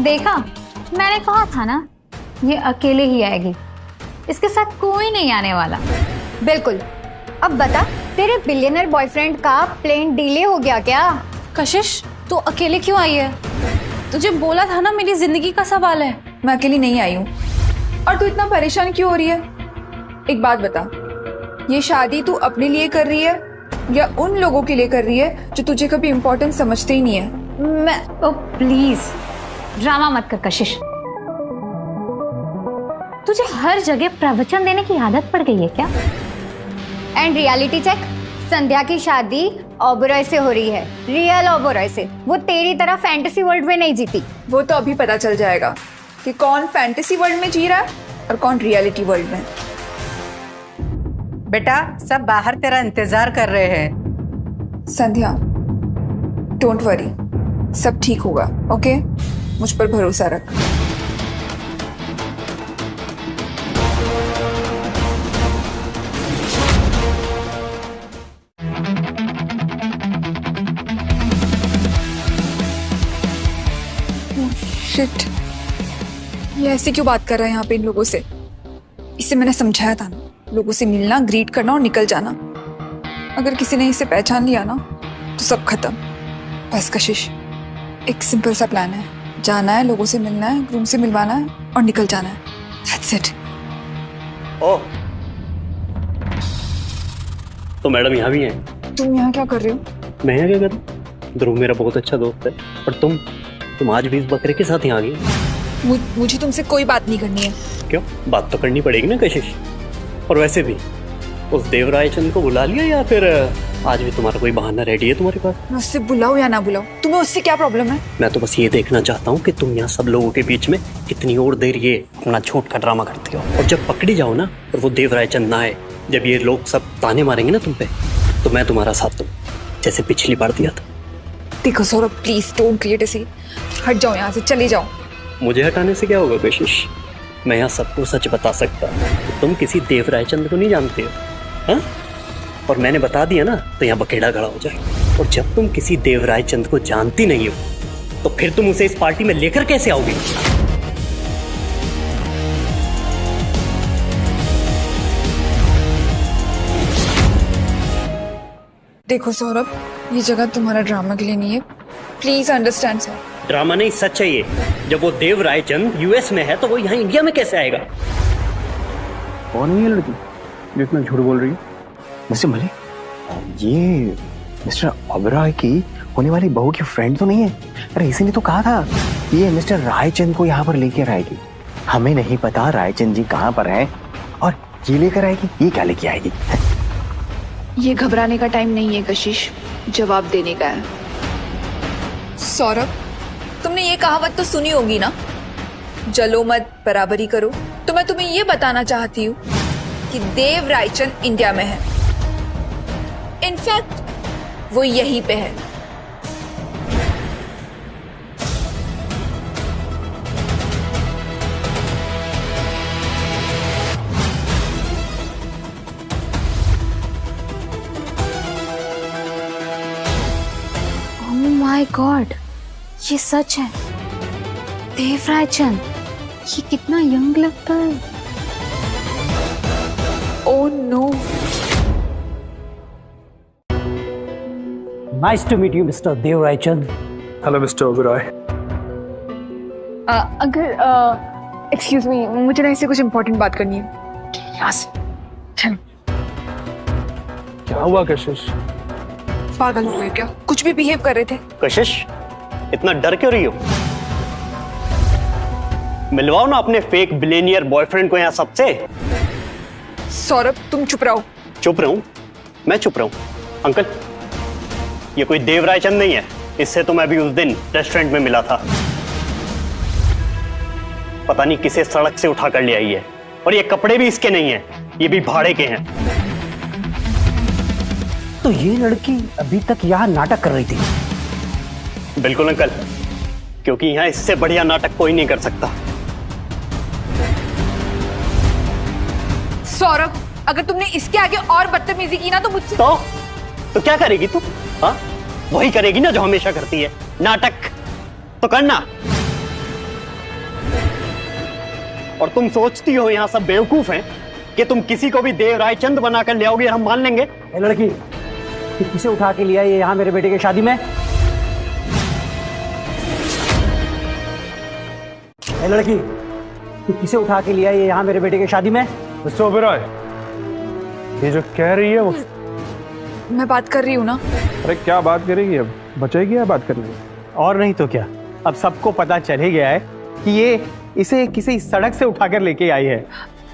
देखा, मैंने कहा था ना ये अकेले ही आएगी, इसके साथ कोई नहीं आने वाला।
बिल्कुल। अब बता, तेरे बिलियनर बॉयफ्रेंड का प्लेन डिले हो गया क्या?
कशिश तू अकेले क्यों आई है? तुझे बोला था ना मेरी जिंदगी का सवाल है।
मैं अकेली नहीं आई हूँ। और तू इतना परेशान क्यों हो रही है? एक बात बता, ये शादी तू अपने लिए कर रही है या उन लोगों के लिए कर रही है जो तुझे कभी इम्पोर्टेंट समझते ही नहीं है?
मैं प्लीज ड्रामा मत कर कशिश। तुझे हर जगह प्रवचन देने की आदत पड़ गई है क्या?
एंड रियलिटी चेक, संध्या की शादी ओबरॉय से हो रही है, रियल ओबरॉय से। वो तेरी तरह फैंटेसी वर्ल्ड में नहीं जीती।
वो तो अभी पता चल जाएगा कि कौन फैंटेसी वर्ल्ड में जी रहा है और कौन रियलिटी वर्ल्ड में।
बेटा सब बाहर तेरा इंतजार कर रहे हैं।
संध्या, डोंट वरी, सब ठीक होगा, ओके? मुझ पर भरोसा रख। शिट, ये ऐसे क्यों बात कर रहा है यहाँ पे इन लोगों से? इसे मैंने समझाया था ना, लोगों से मिलना, ग्रीट करना और निकल जाना। अगर किसी ने इसे पहचान लिया ना तो सब खत्म। बस कशिश, एक सिंपल सा प्लान है, जाना है, लोगों से मिलना है, ग्रूम से मिलवाना है और निकल जाना है। That's it.
ओह, तो मैडम यहाँ भी हैं?
तुम यहाँ क्या कर रहे हो?
मैं यहाँ क्या करूँ? ध्रुव मेरा बहुत अच्छा दोस्त है, और तुम आज भी इस बकरे के साथ यहाँ आ गई।
मुझे तुमसे कोई बात नहीं करनी है।
क्यों? बात तो करनी पड़ेगी ना कशिश। और वैसे भी उस देवराय चंद को बुला लिया या फिर आज भी तुम्हारा कोई बहाना रेडी है तुम्हारे पास?
मैं उससे बुलाऊं या ना बुलाऊं, तुम्हें उससे क्या प्रॉब्लम है?
मैं तो बस ये देखना चाहता हूँ कि तुम यहाँ सब लोगों के बीच में कितनी और देर ये अपना झूठ का ड्रामा करती हो, और जब पकड़ी जाओ ना और वो देवराय चंद ना आए, जब ये लोग सब ताने मारेंगे ना तुम पे, तो मैं तुम्हारा साथ दूं, जैसे पिछली बार दिया था।
देखो Saurabh, please don't create a scene. हट जाओ यहाँ से, चले जाओ।
मुझे हटाने से क्या होगा कशिश? मैं यहाँ सबको सच बता सकता हूँ। तुम किसी देवराय चंद को नहीं जानते हो, हाँ? और मैंने बता दिया ना तो यहाँ बखेड़ा खड़ा हो जाए। और जब तुम किसी देवराय चंद को जानती नहीं हो तो फिर तुम उसे इस पार्टी में लेकर कैसे आओगे?
देखो सौरभ, ये जगह तुम्हारा ड्रामा के लिए नहीं है, प्लीज अंडरस्टैंड सर।
ड्रामा नहीं, सच है ये। जब वो देवराय चंद यूएस में है तो वो यहाँ इंडिया में कैसे आएगा?
कौन है ये लड़की जो इतना झूठ बोल रही है? मिस्टर मलिक, ये मिस्टर ओबरॉय की होने वाली बहू की फ्रेंड तो नहीं है? अरे इसीलिए तो कहा था ये मिस्टर रायचंद को यहाँ पर लेकर आएगी। हमें नहीं पता रायचंद जी कहाँ पर हैं और ये लेकर आएगी, ये क्या लेके आएगी?
ये घबराने का टाइम नहीं है कशिश, जवाब देने का है।
सौरभ, तुमने ये कहावत तो सुनी होगी ना, जलो मत बराबरी करो। तो मैं तुम्हें ये बताना चाहती हूँ कि देव रायचंद इंडिया में है। इनफैक्ट वो यहीं पे है।
ओह माय गॉड, ये सच है। देवराय चंद, ये कितना यंग लगता है।
Oh no.
Nice to meet you, Mr. Devrai Chand.
Hello mister Oberoi.
अगर एक्सक्यूज मी, मुझे ना इससे कुछ इम्पोर्टेंट बात करनी है। यहाँ से चलो।
क्या हुआ कशिश?
पागल हो गए क्या? कुछ भी बिहेव कर रहे थे।
कशिश, इतना डर क्यों रही हो? मिलवाओ ना अपने फेक बिलियनियर बॉयफ्रेंड को यहाँ सबसे।
सौरभ, तुम चुप रहो।
चुप रहूं? मैं चुप रहूं? अंकल, ये कोई देवराय चंद नहीं है। इससे तो मैं भी उस दिन रेस्टोरेंट में मिला था। पता नहीं किसे सड़क से उठा कर ले आई है, और ये कपड़े भी इसके नहीं हैं, ये भी भाड़े के हैं।
तो ये लड़की अभी तक यहाँ नाटक कर रही थी?
बिल्कुल अंकल, क्योंकि यहाँ इससे बढ़िया नाटक कोई नहीं कर सकता।
सौरभ, अगर तुमने इसके आगे और बदतमीजी की ना तो मुझसे
तो क्या करेगी तू? हाँ, वही करेगी ना जो हमेशा करती है, नाटक। तो करना। और तुम सोचती हो यहाँ सब बेवकूफ हैं कि तुम किसी को भी देव रायचंद बनाकर ले आओगे, हम मान लेंगे?
ए लड़की, तू किसे उठा के लिया ये यहाँ मेरे बेटे की शादी में? ए लड़की, तू किसे उठा के लिया ये यहाँ मेरे बेटे की शादी में?
मिस्टर ओबेरॉय, ये जो कह रही है वो
मैं बात कर रही हूँ ना।
अरे क्या बात करेगी, अब बचेगी या बात करने?
और नहीं तो क्या, अब सबको पता चल ही गया है कि ये इसे किसी सड़क से उठाकर लेके आई है।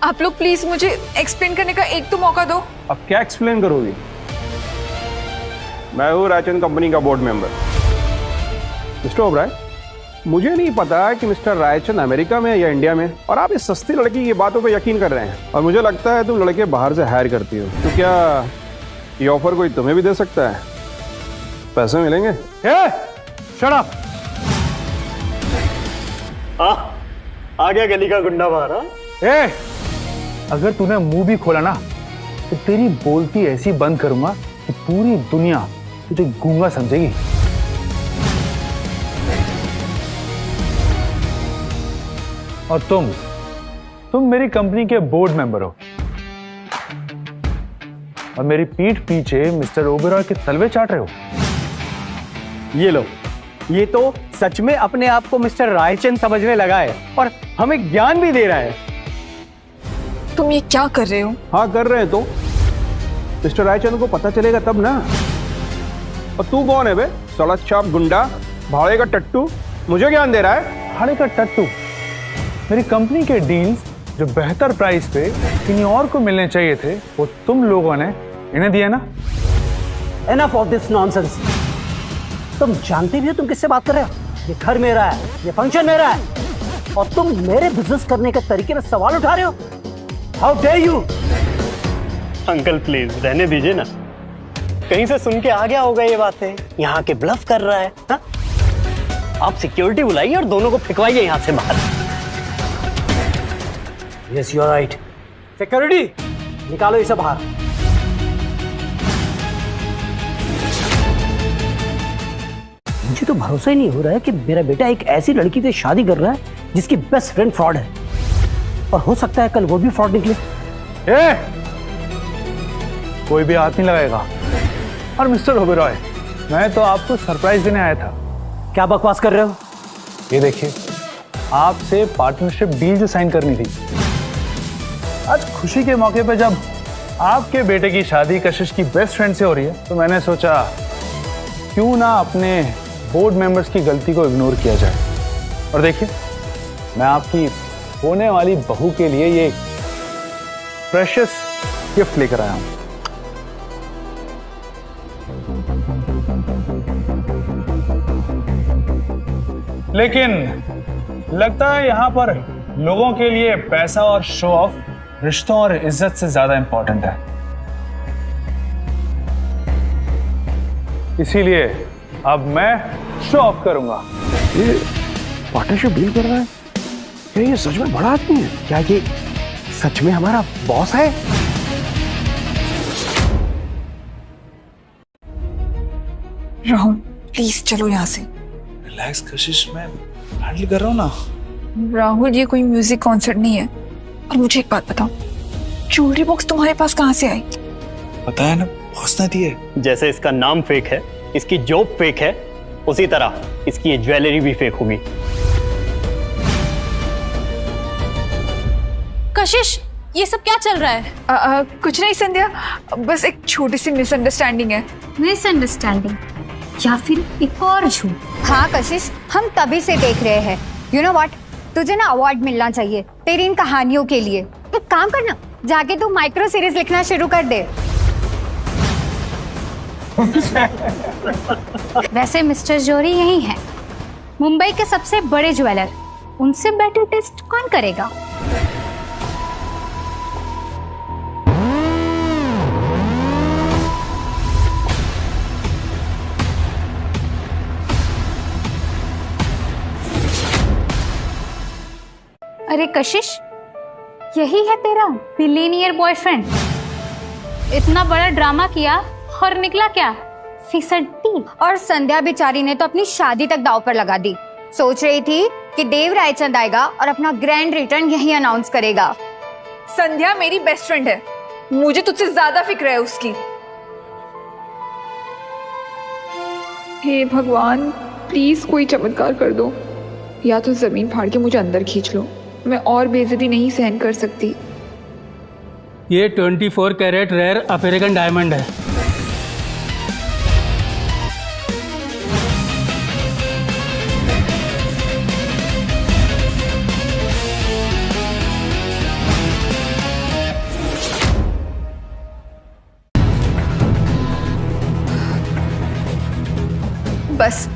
आप लोग प्लीज मुझे एक्सप्लेन करने का एक तो मौका दो।
अब क्या एक्सप्लेन करोगी? मैं हूँ रायचंद कंपनी का बोर्ड मेंबर। मिस्टर ओबराय, मुझे नहीं पता कि मिस्टर रायचंद अमेरिका में या इंडिया में, और आप इस सस्ती लड़की की बातों पर यकीन कर रहे हैं। और मुझे लगता है तुम लड़के बाहर से हायर करती हो, तो क्या ये ऑफर कोई तुम्हें भी दे सकता है? पैसे मिलेंगे?
Shut up!
आ गया गली का गुंडा बाहर।
अगर तूने मुंह भी खोला ना तो तेरी बोलती ऐसी बंद करूंगा कि पूरी दुनिया तुझे गूंगा समझेगी। और तुम मेरी कंपनी के बोर्ड मेंबर हो और मेरी पीठ पीछे मिस्टर ओबेरॉय के तलवे चाट रहे हो।
ये लो, ये तो सच में अपने आप को मिस्टर रायचंद समझने लगा है और हमें ज्ञान भी दे रहा है।
तुम ये क्या कर रहे हो?
हाँ कर रहे हैं तो मिस्टर रायचंद को पता चलेगा तब ना। और तू कौन है बे? सड़क छाप गुंडा, भाड़े का टट्टू, मुझे ज्ञान दे रहा है?
भाड़े का टट्टू? मेरी कंपनी के डील्स जो बेहतर प्राइस पे किन्हीं और को मिलने चाहिए थे वो तुम लोगों ने इन्हें दिया ना।
Enough of this nonsense। तुम जानते भी हो तुम किससे बात कर रहे हो? ये घर मेरा है, ये फंक्शन मेरा है, और तुम मेरे बिजनेस करने के तरीके में सवाल उठा रहे हो। How dare you!
Uncle please रहने दीजिए ना, कहीं से सुन के आ गया होगा ये बातें, यहाँ के ब्लफ कर रहा है हा? आप सिक्योरिटी बुलाइए और दोनों को फेंकवाइए यहाँ से बाहर।
Yes you are right. Security निकालो इसे बाहर। मुझे तो भरोसा ही नहीं हो रहा है कि मेरा बेटा एक ऐसी लड़की से शादी कर रहा है जिसकी बेस्ट फ्रेंड फ्रॉड है, और हो सकता है कल वो भी फ्रॉड निकले।
कोई भी हाथ नहीं लगाएगा। और मिस्टर ओबेरॉय, मैं तो आपको सरप्राइज देने आया था।
क्या बकवास कर रहे हो?
ये देखिए, आपसे पार्टनरशिप डील जो साइन करनी थी, आज खुशी के मौके पे जब आपके बेटे की शादी कशिश की बेस्ट फ्रेंड से हो रही है तो मैंने सोचा क्यों ना अपने बोर्ड मेंबर्स की गलती को इग्नोर किया जाए। और देखिए, मैं आपकी होने वाली बहू के लिए ये प्रेशियस गिफ्ट लेकर आया हूं। लेकिन लगता है यहां पर लोगों के लिए पैसा और शो ऑफ रिश्तों और इज्जत से ज्यादा इंपॉर्टेंट है। इसीलिए अब मैं शो ऑफ करूंगा।
ये पार्टनरशिप डील कर रहा है? क्या ये सच में बड़ा आदमी है? क्या ये सच में हमारा बॉस है?
राहुल प्लीज चलो यहाँ से।
रिलैक्स कशिश, मैं हैंडल कर रहा हूँ ना।
राहुल ये कोई म्यूजिक कॉन्सर्ट नहीं है। और मुझे एक बात बताओ, ज्वेलरी बॉक्स तुम्हारे पास कहाँ से आई?
पता है ना, बॉस ने दी है।
जैसे इसका नाम फेक है, इसकी जॉब फेक है, उसी तरह इसकी ये ज्वेलरी भी फेक होगी।
कशिश, ये सब क्या चल रहा है?
कुछ नहीं संध्या, बस एक छोटी सी मिसअंडरस्टैंडिंग है।
मिसअंडरस्टैंडिंग या फिर एक और झूठ?
हाँ कशिश, हम तभी से देख रहे हैं। यू नो व्हाट, तुझे ना अवार्ड मिलना चाहिए तेरी इन कहानियों के लिए। एक काम करना, जाके तू माइक्रो सीरीज लिखना शुरू कर दे।
वैसे मिस्टर जोरी यही है, मुंबई के सबसे बड़े ज्वेलर। उनसे बेटर टेस्ट कौन करेगा? अरे कशिश, यही है तेरा बिलियनियर बॉयफ्रेंड? इतना बड़ा ड्रामा किया और निकला क्या? फीसदी।
और संध्या बेचारी ने तो अपनी शादी तक दांव पर लगा दी। सोच रही थी कि देव रायचंद आएगा और अपना ग्रैंड रिटर्न यही अनाउंस करेगा।
संध्या मेरी बेस्ट फ्रेंड है, मुझे तुझसे ज्यादा फिक्र है उसकी।
हे भगवान, प्लीज कोई चमत्कार कर दो, या तो जमीन फाड़ के मुझे अंदर खींच लो, मैं और बेइज्जती नहीं सहन कर सकती।
ये 24 कैरेट रेयर अफ्रीकन डायमंड है।
बस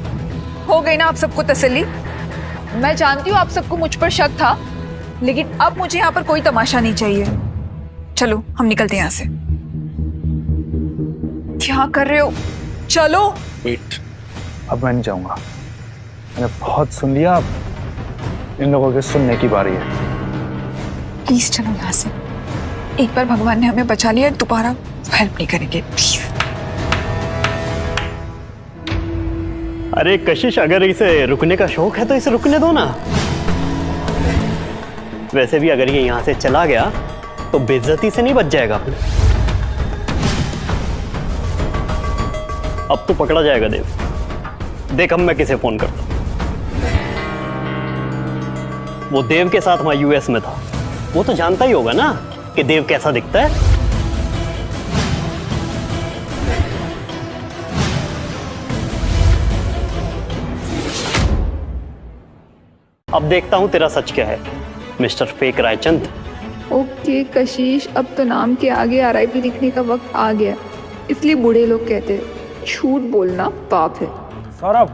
हो गई ना आप सबको तसल्ली। मैं जानती हूँ आप सबको मुझ पर शक था, लेकिन अब मुझे यहाँ पर कोई तमाशा नहीं चाहिए। चलो हम निकलते हैं यहाँ से। क्या कर रहे हो? चलो।
वेट, अब मैं नहीं जाऊंगा, मैंने बहुत सुन लिया, अब इन लोगों के सुनने की बारी है।
प्लीज चलो यहाँ से। एक बार भगवान ने हमें बचा लिया, दोबारा हेल्प नहीं करेंगे, प्लीज।
अरे कशिश, अगर इसे रुकने का शौक है तो इसे रुकने दो ना। वैसे भी अगर ये यहां से चला गया तो बेइज्जती से नहीं बच जाएगा अपने। अब तो पकड़ा जाएगा देव। देख अब मैं किसे फोन करता हूं। वो देव के साथ वहां यूएस में था, वो तो जानता ही होगा ना कि देव कैसा दिखता है। अब देखता हूं तेरा सच क्या है मिस्टर फेक रायचंद।
ओके कशिश, अब तो नाम के आगे RIP लिखने का वक्त आ गया, इसलिए बूढ़े लोग कहते हैं झूठ बोलना पाप है।
सौरभ,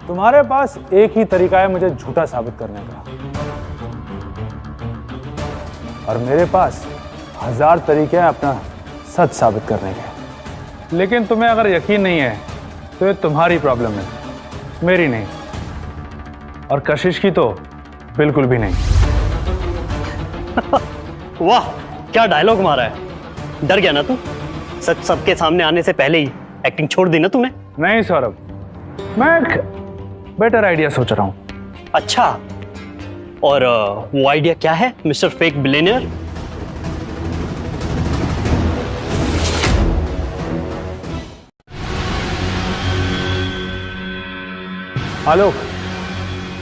तुम्हारे पास एक ही तरीका है मुझे झूठा साबित करने का, और मेरे पास 1000 तरीके हैं अपना सच साबित करने के। लेकिन तुम्हें अगर यकीन नहीं है तो ये तुम्हारी प्रॉब्लम है, मेरी नहीं, और कशिश की तो बिल्कुल भी नहीं।
वाह, क्या डायलॉग मारा है। डर गया ना तू? सच सबके सामने आने से पहले ही एक्टिंग छोड़ दी ना तूने?
नहीं सौरभ, मैं एक बेटर आइडिया सोच रहा हूं।
अच्छा, और वो आइडिया क्या है मिस्टर फेक बिलियनियर?
आलोक,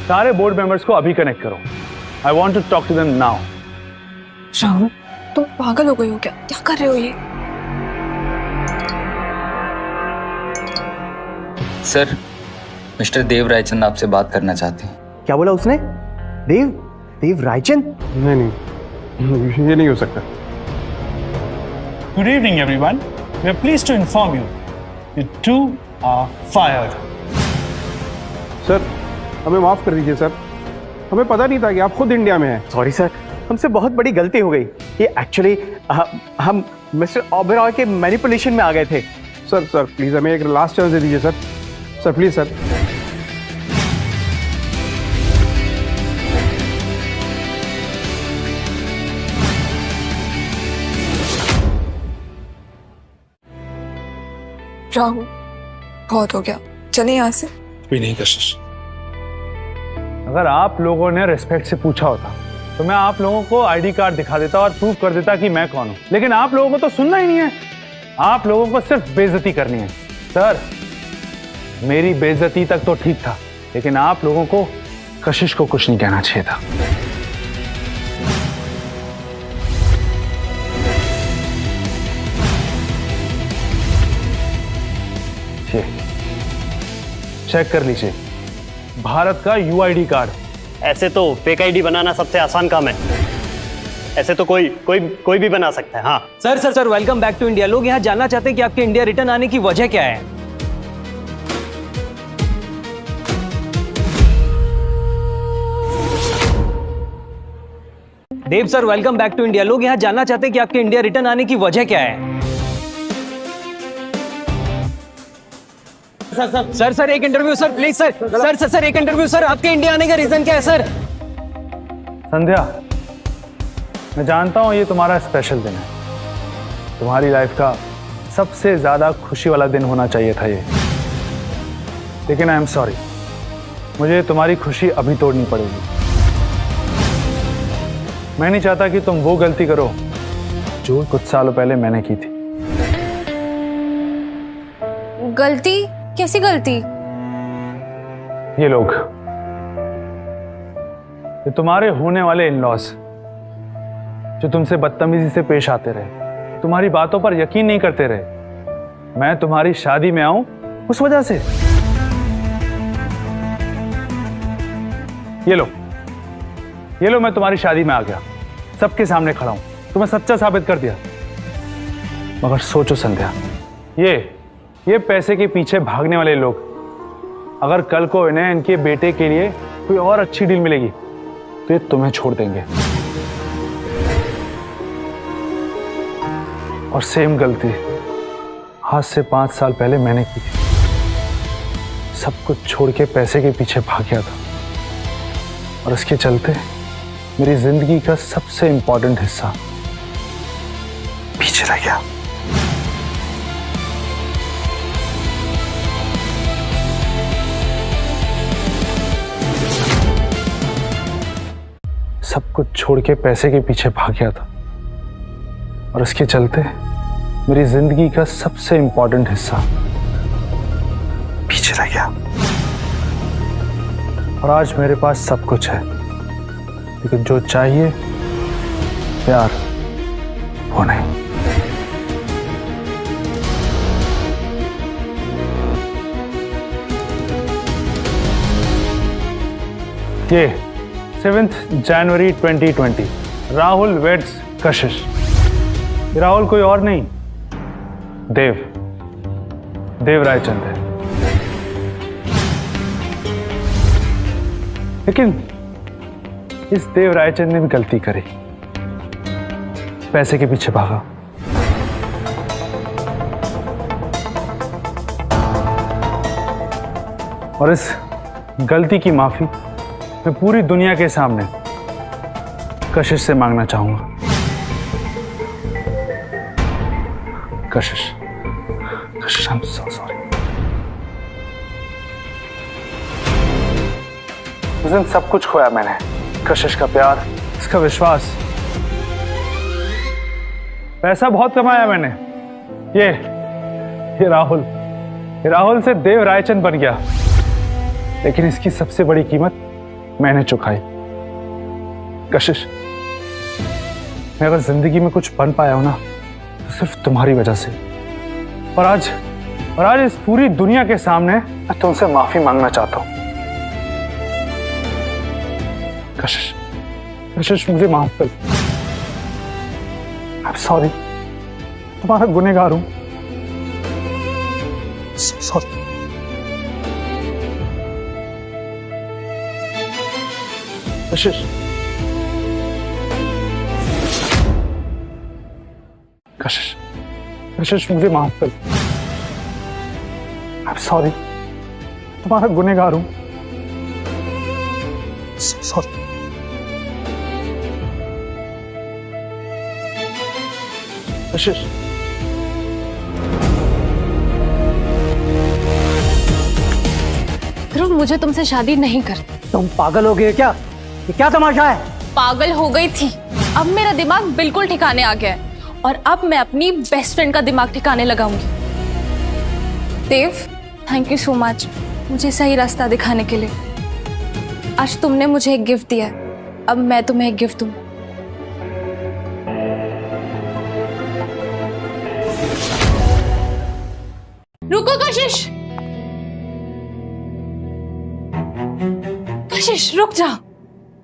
सारे बोर्ड मेंबर्स को अभी कनेक्ट करो। I want to talk to them now.
Rahul, तुम पागल हो गए हो क्या? क्या कर रहे हो ये?
सर, मिस्टर देव रायचंद आपसे बात करना चाहते हैं।
क्या बोला उसने? देव रायचंद?
नहीं, ये नहीं हो सकता।
Good evening everyone. We are pleased to inform you. You two are fired.
Sir, हमें माफ कर दीजिए सर, हमें पता नहीं था कि आप खुद इंडिया में हैं।
सॉरी सर, हमसे बहुत बड़ी गलती हो गई। ये एक्चुअली हम मिस्टर ओबेरॉय के मैनिपुलेशन में आ गए थे।
सर प्लीज हमें एक लास्ट चांस दे दीजिए सर प्लीज सर।
राहुल, बहुत हो गया, चले यहाँ से।
भी नहीं कशिश, अगर आप लोगों ने रिस्पेक्ट से पूछा होता तो मैं आप लोगों को ID कार्ड दिखा देता और प्रूव कर देता कि मैं कौन हूं, लेकिन आप लोगों को तो सुनना ही नहीं है। आप लोगों को सिर्फ बेइज्जती करनी है। सर, मेरी बेइज्जती तक तो ठीक था, लेकिन आप लोगों को कशिश को कुछ नहीं कहना चाहिए था। चेक कर लीजिए, भारत का UID कार्ड।
ऐसे तो फेक ID बनाना सबसे आसान काम है, ऐसे तो कोई भी बना सकता है। हाँ
sir welcome back to India. लोग यहाँ जानना चाहते हैं कि आपके इंडिया रिटर्न आने की वजह क्या है। Dev sir, welcome back to India. लोग यहाँ जानना चाहते हैं कि आपके इंडिया रिटर्न आने की वजह क्या है। सर एक इंटरव्यू सर, प्लीज सर एक इंटरव्यू सर। आपके इंडिया आने का रीजन क्या है सर?
संध्या, मैं जानता हूं ये तुम्हारा स्पेशल दिन है, तुम्हारी लाइफ का सबसे ज्यादा खुशी वाला दिन होना चाहिए था ये, लेकिन आई एम सॉरी, मुझे तुम्हारी खुशी अभी तोड़नी पड़ेगी। मैं नहीं चाहता कि तुम वो गलती करो जो कुछ सालों पहले मैंने की थी।
गलती? कैसी गलती?
ये लोग, ये तुम्हारे होने वाले इन-लॉज जो तुमसे बदतमीजी से पेश आते रहे, तुम्हारी बातों पर यकीन नहीं करते रहे। मैं तुम्हारी शादी में आऊं उस वजह से। ये लो मैं तुम्हारी शादी में आ गया, सबके सामने खड़ा हूं, तुम्हें सच्चा साबित कर दिया। मगर सोचो संध्या, ये पैसे के पीछे भागने वाले लोग, अगर कल को इन्हें इनके बेटे के लिए कोई और अच्छी डील मिलेगी तो ये तुम्हें छोड़ देंगे। और सेम गलती आज से 5 साल पहले मैंने की थी। सब कुछ छोड़ के पैसे के पीछे भाग गया था और इसके चलते मेरी जिंदगी का सबसे इंपॉर्टेंट हिस्सा पीछे रह गया। सब कुछ छोड़ के पैसे के पीछे भाग गया था और इसके चलते मेरी जिंदगी का सबसे इंपॉर्टेंट हिस्सा पीछे रह गया। और आज मेरे पास सब कुछ है, लेकिन जो चाहिए प्यार, वो नहीं। ये 7 जनवरी 2020 राहुल वेड्स कशिश। राहुल कोई और नहीं, देव रायचंद है। लेकिन इस देव रायचंद ने भी गलती करी, पैसे के पीछे भागा। और इस गलती की माफी मैं पूरी दुनिया के सामने कशिश से मांगना चाहूंगा। कशिश, आई एम सो सॉरी। उस दिन सब कुछ खोया मैंने, कशिश का प्यार, इसका विश्वास। पैसा बहुत कमाया मैंने। ये राहुल से देव रायचंद बन गया, लेकिन इसकी सबसे बड़ी कीमत मैंने चुकाई। कशिश, मैं अगर जिंदगी में कुछ बन पाया हूं ना तो सिर्फ तुम्हारी वजह से। और आज इस पूरी दुनिया के सामने मैं तुमसे माफी मांगना चाहता हूं। कशिश, मुझे माफ कर। आई एम सॉरी, तुम्हारा गुनहगार हूं। सॉरी। कशिश, मुझे माफ कर। आई एम सॉरी, तुम्हारा गुनहगार हूं। सॉरी। कशिश,
ध्रुव, मुझे तुमसे शादी नहीं करनी।
तुम पागल हो गए क्या? ये क्या तमाशा है?
पागल हो गई थी, अब मेरा दिमाग बिल्कुल ठिकाने आ गया है और अब मैं अपनी बेस्ट फ्रेंड का दिमाग ठिकाने लगाऊंगी। देव, थैंक यू सो मच मुझे सही रास्ता दिखाने के लिए। आज तुमने मुझे एक गिफ्ट दिया है, अब मैं तुम्हें एक गिफ्ट दूं। रुको कशिश, रुक जा।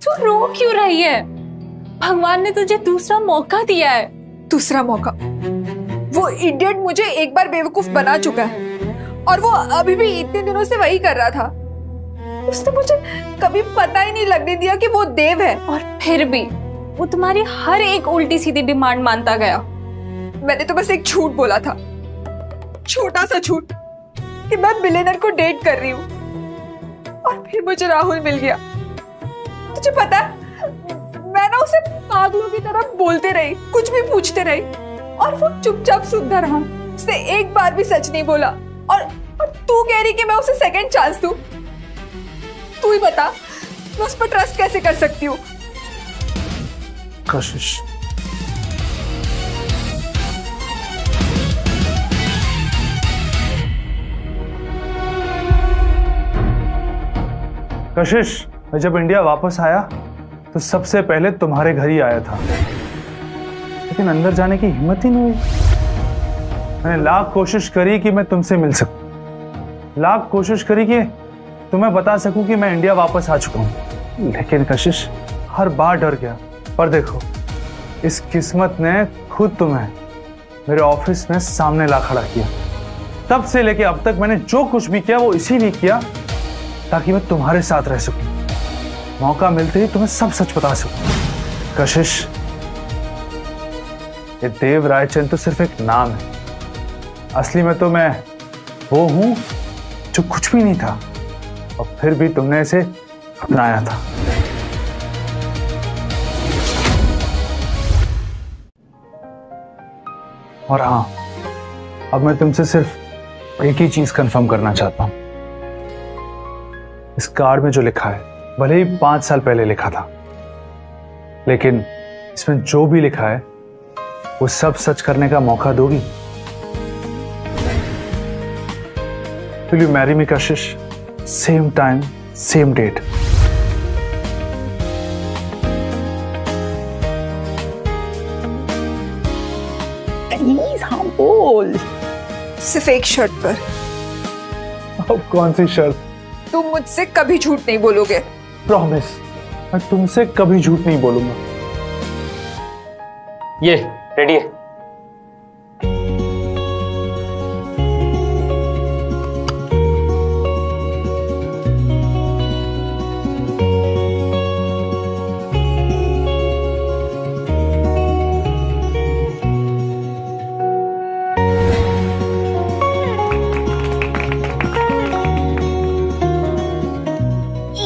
तू रो क्यों रही है? भगवान ने तुझे दूसरा मौका दिया है।
दूसरा मौका? वो इडियट मुझे एक बार बेवकूफ बना चुका है और वो अभी भी इतने दिनों से वही कर रहा था। उसने मुझे कभी पता ही नहीं लगने दिया कि वो देव है।
और फिर भी वो तुम्हारी हर एक उल्टी सीधी डिमांड मानता गया।
मैंने तो बस एक झूठ बोला था, छोटा सा झूठ, कि मैं बिलियनर को डेट कर रही हूँ, और फिर मुझे राहुल मिल गया। तुझे पता है, मैं ना उसे पागलों की तरह बोलते रही, कुछ भी पूछते रही, और वो चुपचाप सुनता रहा। उसने एक बार भी सच नहीं बोला। और तू कह रही कि मैं उसे सेकंड चांस दूं? तू ही बता, मैं उस पर ट्रस्ट कैसे कर सकती हूँ?
कशिश, कशिश, मैं जब इंडिया वापस आया तो सबसे पहले तुम्हारे घर ही आया था, लेकिन अंदर जाने की हिम्मत ही नहीं हुई। मैंने लाख कोशिश करी कि मैं तुमसे मिल सकूं, लाख कोशिश करी कि तुम्हें बता सकूं कि मैं इंडिया वापस आ चुका हूं, लेकिन कशिश हर बार डर गया। पर देखो, इस किस्मत ने खुद तुम्हें मेरे ऑफिस में सामने ला खड़ा किया। तब से लेके अब तक मैंने जो कुछ भी किया वो इसीलिए किया ताकि मैं तुम्हारे साथ रह सकूं, मौका मिलते ही तुम्हें सब सच बता सकूं। कशिश, ये देव रायचंद तो सिर्फ एक नाम है, असली में तो मैं वो हूं जो कुछ भी नहीं था, और फिर भी तुमने इसे अपनाया था। और हाँ, अब मैं तुमसे सिर्फ एक ही चीज कंफर्म करना चाहता हूं। इस कार्ड में जो लिखा है, भले ही 5 साल पहले लिखा था, लेकिन इसमें जो भी लिखा है वो सब सच करने का मौका दोगी? Will you marry me, Kashish? Same time, same date.
Please हाँ बोल।
सिर्फ एक शर्त पर।
अब कौन सी शर्त?
तुम मुझसे कभी झूठ नहीं बोलोगे।
प्रॉमिस, मैं तुमसे कभी झूठ नहीं बोलूंगा।
ये रेडी है।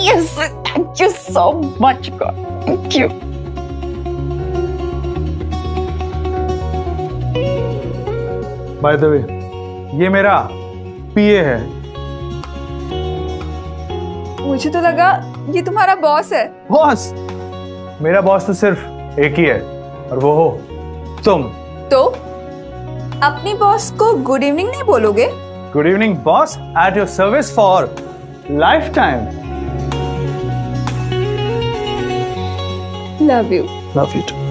Yes, thank you so much, God. Thank you.
By the way, ये मेरा पीए है।
मुझे तो लगा ये तुम्हारा बॉस है।
बॉस? मेरा बॉस तो सिर्फ एक ही है, और वो हो तुम।
तो अपनी बॉस को गुड इवनिंग नहीं बोलोगे?
Good evening boss, at your service for lifetime.
Love you.
Love you to.